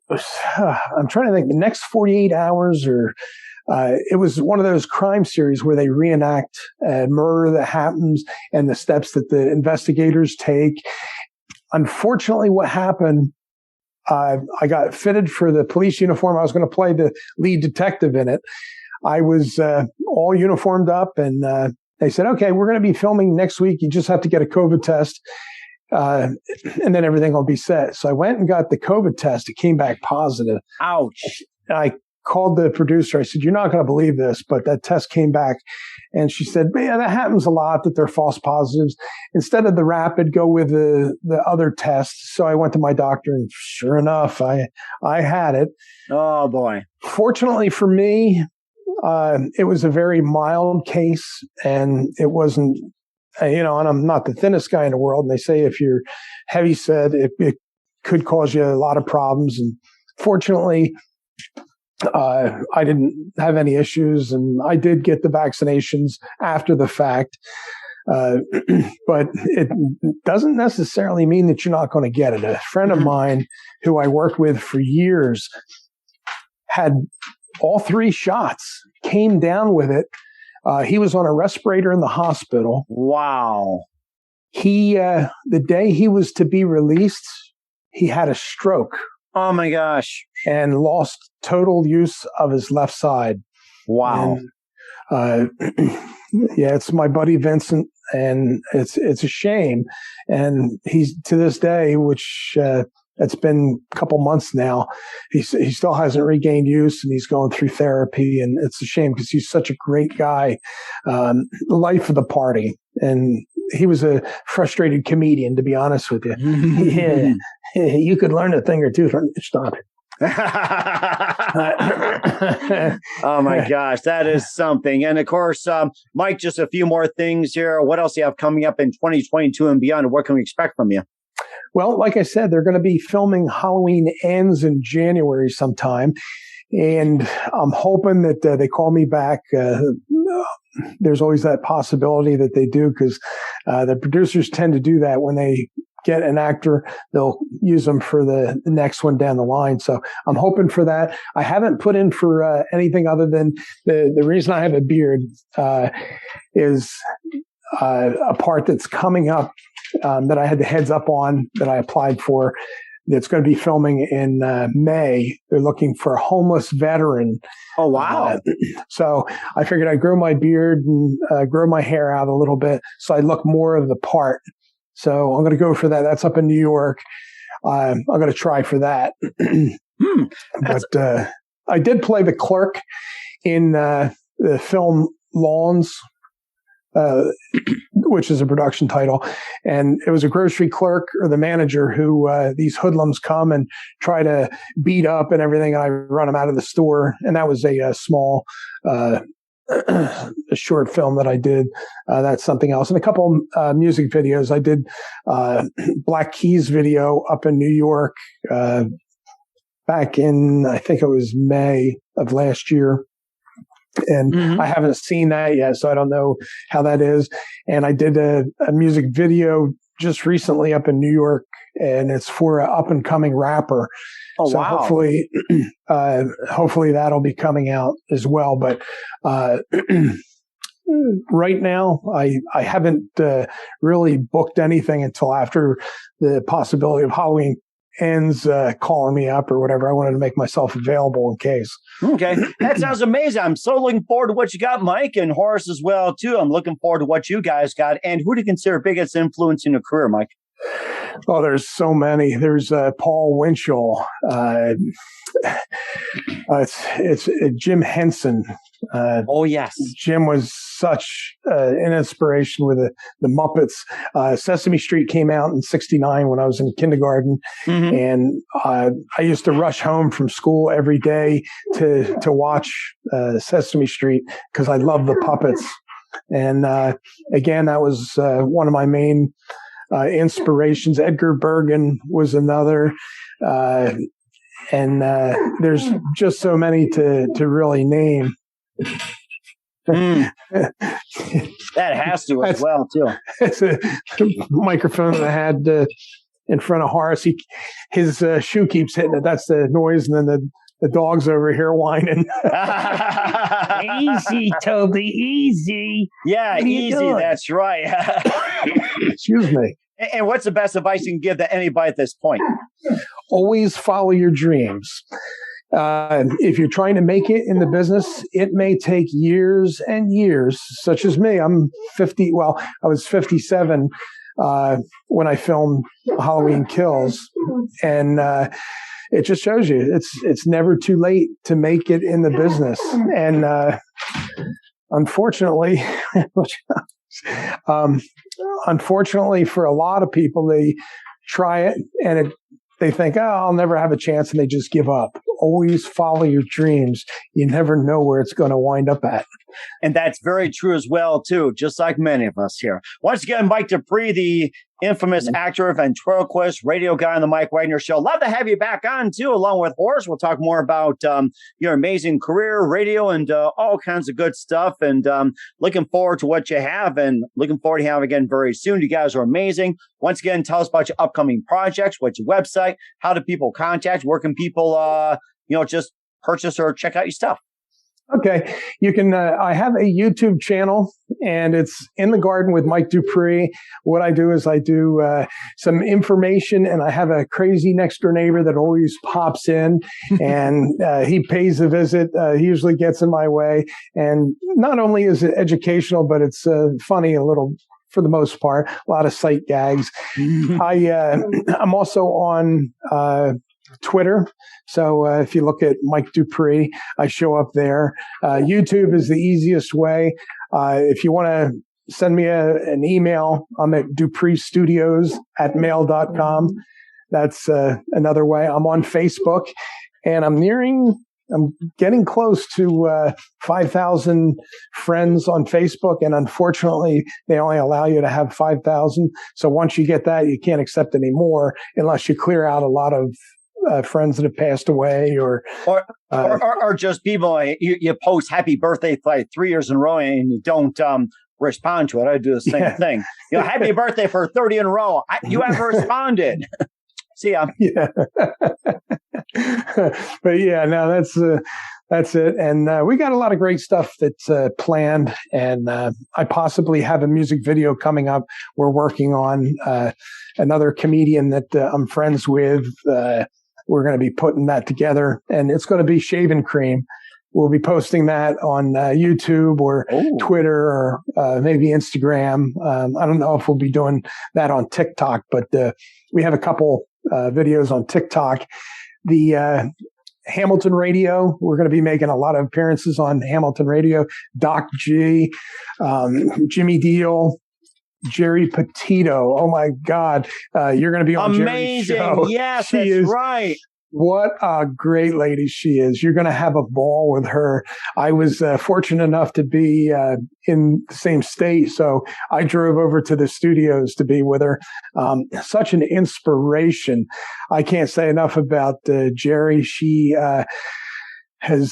I'm trying to think, the next 48 hours, or it was one of those crime series where they reenact a murder that happens and the steps that the investigators take. Unfortunately, what happened, I got fitted for the police uniform. I was going to play the lead detective in it. I was all uniformed up, and they said, okay, we're going to be filming next week. You just have to get a COVID test. And then everything will be set. So I went and got the COVID test. It came back positive. Ouch. I called the producer. I said, you're not going to believe this, but that test came back. And she said, yeah, that happens a lot, that they're false positives. Instead of the rapid, go with the other test. So I went to my doctor, and sure enough, I had it. Oh, boy. Fortunately for me, it was a very mild case, and it wasn't, and I'm not the thinnest guy in the world. And they say if you're heavy set, it could cause you a lot of problems. And fortunately, I didn't have any issues, and I did get the vaccinations after the fact. But it doesn't necessarily mean that you're not going to get it. A friend of mine who I worked with for years had all 3 shots, came down with it. He was on a respirator in the hospital. Wow. He, the day he was to be released, he had a stroke. Oh my gosh. And lost total use of his left side. Wow. And, yeah, it's my buddy Vincent, and it's a shame. And he's, to this day, which, it's been a couple months now, he still hasn't regained use, and he's going through therapy. And it's a shame because he's such a great guy, the life of the party. And he was a frustrated comedian, to be honest with you. Yeah, you could learn a thing or two from stop it. Oh my gosh, that is something. And of course, Mike, just a few more things here. What else do you have coming up in 2022 and beyond? What can we expect from you? Well, like I said, they're going to be filming Halloween Ends in January sometime. And I'm hoping that they call me back. There's always that possibility that they do, because the producers tend to do that. When they get an actor, they'll use them for the next one down the line. So I'm hoping for that. I haven't put in for anything other than the reason I have a beard is a part that's coming up that I had the heads up on that I applied for. that's going to be filming in May. They're looking for a homeless veteran. Oh, wow. So I figured I'd grow my beard and grow my hair out a little bit so I look more of the part. So I'm going to go for that. That's up in New York. I'm going to try for that. But I did play the clerk in the film Lawns, which is a production title. And it was a grocery clerk or the manager who these hoodlums come and try to beat up and everything. And I run them out of the store. And that was a small a short film that I did. That's something else. And a couple music videos. I did Black Keys video up in New York back in, I think it was May of last year. And I haven't seen that yet, so I don't know how that is. And I did a music video just recently up in New York, and it's for an up-and-coming rapper. Oh, so wow. Hopefully that'll be coming out as well. But right now, I haven't really booked anything until after the possibility of Halloween ends calling me up or whatever. I wanted to make myself available in case. Okay. That sounds amazing. I'm so looking forward to what you got, Mike, and Horace as well, too. I'm looking forward to what you guys got. And who do you consider biggest influence in your career, Mike? Oh, there's so many. There's Paul Winchell. It's Jim Henson. Oh, yes. Jim was such an inspiration with the Muppets. Sesame Street came out in '69 when I was in kindergarten. And I used to rush home from school every day to watch Sesame Street because I love the puppets. And again, that was one of my main inspirations. Edgar Bergen was another. And there's just so many to really name. That has to as well, too. It's a microphone that I had in front of Horace. His shoe keeps hitting it. That's the noise. And then the dog's over here whining. Easy, Toby, easy. Yeah, easy. That's right. Excuse me. And what's the best advice you can give to anybody at this point? Always follow your dreams. If you're trying to make it in the business, it may take years and years, such as me. I'm 50. Well, I was 57 when I filmed Halloween Kills. And it just shows you it's never too late to make it in the business. And unfortunately, for a lot of people, they try it and they think, oh, I'll never have a chance, and they just give up. Always follow your dreams. You never know where it's going to wind up at. And that's very true as well, too, just like many of us here. Once again, Mike Dupree, the infamous actor, ventriloquist, radio guy on the Mike Wagner Show. Love to have you back on, too, along with Horace. We'll talk more about your amazing career, radio, and all kinds of good stuff. And looking forward to what you have, and looking forward to having again very soon. You guys are amazing. Once again, tell us about your upcoming projects, what's your website, how do people contact, where can people, just purchase or check out your stuff? Okay. You can, I have a YouTube channel, and it's In the Garden with Mike Dupree. What I do is I do some information, and I have a crazy next door neighbor that always pops in, and he pays a visit. He usually gets in my way. And not only is it educational, but it's funny a little for the most part, a lot of sight gags. I'm also on Twitter. So if you look at Mike Dupree, I show up there. YouTube is the easiest way. If you want to send me an email, I'm at dupreestudios@mail.com. That's another way. I'm on Facebook, and I'm getting close to 5,000 friends on Facebook. And unfortunately, they only allow you to have 5,000. So once you get that, you can't accept any more unless you clear out a lot of friends that have passed away, or just people you post happy birthday like 3 years in a row and you don't respond to it. I do the same thing. Happy birthday for 30 in a row. You haven't responded. See ya. Yeah. But yeah, no, That's it. And we got a lot of great stuff that's planned. And I possibly have a music video coming up. We're working on another comedian that I'm friends with. We're going to be putting that together. And it's going to be Shaving Cream. We'll be posting that on YouTube or Twitter or maybe Instagram. I don't know if we'll be doing that on TikTok, but we have a couple videos on TikTok. The Hamilton Radio, we're going to be making a lot of appearances on Hamilton Radio. Doc G, Jimmy Deal, Jerry Petito. Oh my God. You're going to be on Jerry's show. Amazing. Yes, that's right. What a great lady she is. You're going to have a ball with her. I was fortunate enough to be in the same state, so I drove over to the studios to be with her. Such an inspiration. I can't say enough about Jerry. She was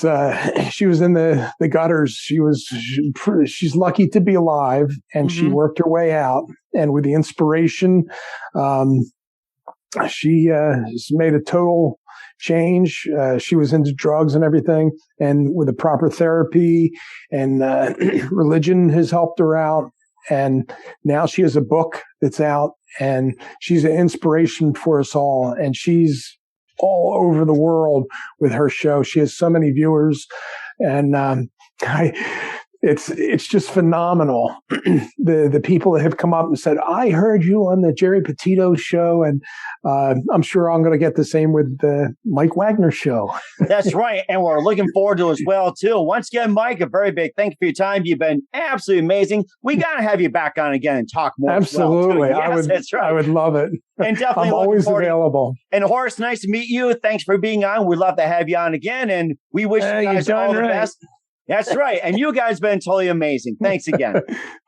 in the gutters. She's lucky to be alive, and she worked her way out. And with the inspiration, she has made a total change. She was into drugs and everything, and with the proper therapy and religion has helped her out. And now she has a book that's out, and she's an inspiration for us all. And she's all over the world with her show. She has so many viewers, and it's just phenomenal. The people that have come up and said, I heard you on the Jerry Petito show, and I'm sure I'm going to get the same with the Mike Wagner show. That's right. And we're looking forward to it as well, too. Once again, Mike, a very big thank you for your time. You've been absolutely amazing. We got to have you back on again and talk more. Absolutely. As well, yes, that's right. I would love it. And definitely I'm always available. And Horace, nice to meet you. Thanks for being on. We'd love to have you on again. And we wish you guys all the best. That's right. And you guys have been totally amazing. Thanks again.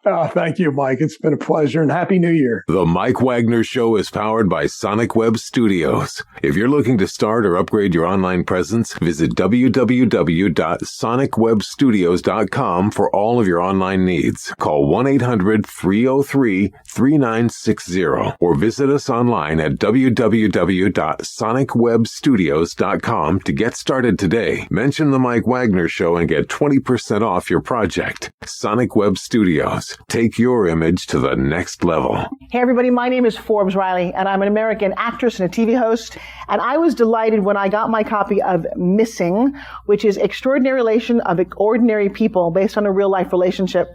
Thank you, Mike. It's been a pleasure, and Happy New Year. The Mike Wagner Show is powered by Sonic Web Studios. If you're looking to start or upgrade your online presence, visit www.sonicwebstudios.com for all of your online needs. Call 1-800-303-3960 or visit us online at www.sonicwebstudios.com to get started today. Mention the Mike Wagner Show and get 20% off your project. Sonic Web Studios. Take your image to the next level. Hey everybody, my name is Forbes Riley, and I'm an American actress and a TV host. And I was delighted when I got my copy of Missing, which is Extraordinary Relation of Ordinary People based on a real life relationship.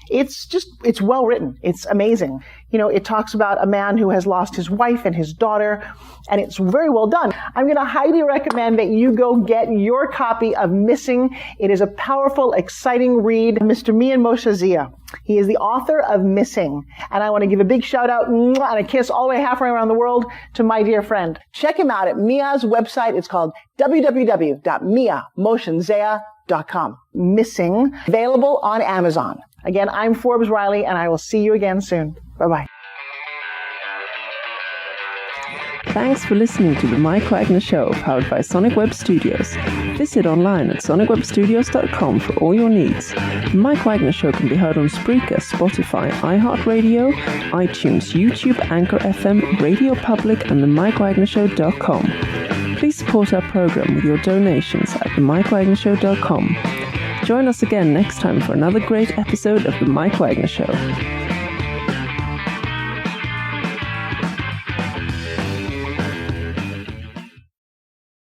It's well written. It's amazing. You know, it talks about a man who has lost his wife and his daughter, and it's very well done. I'm going to highly recommend that you go get your copy of Missing. It is a powerful, exciting read. Mr. Mian Moshe Zia. He is the author of Missing. And I want to give a big shout out and a kiss all the way halfway around the world to my dear friend. Check him out at Mia's website. It's called www.miamoshanzea.com. Missing. Available on Amazon. Again, I'm Forbes Riley, and I will see you again soon. Bye-bye. Thanks for listening to The Mike Wagner Show, powered by Sonic Web Studios. Visit online at sonicwebstudios.com for all your needs. The Mike Wagner Show can be heard on Spreaker, Spotify, iHeartradio, iTunes, YouTube, Anchor FM, Radio Public, and themikewagnershow.com. Please support our program with your donations at themikewagnershow.com. Join us again next time for another great episode of The Mike Wagner Show.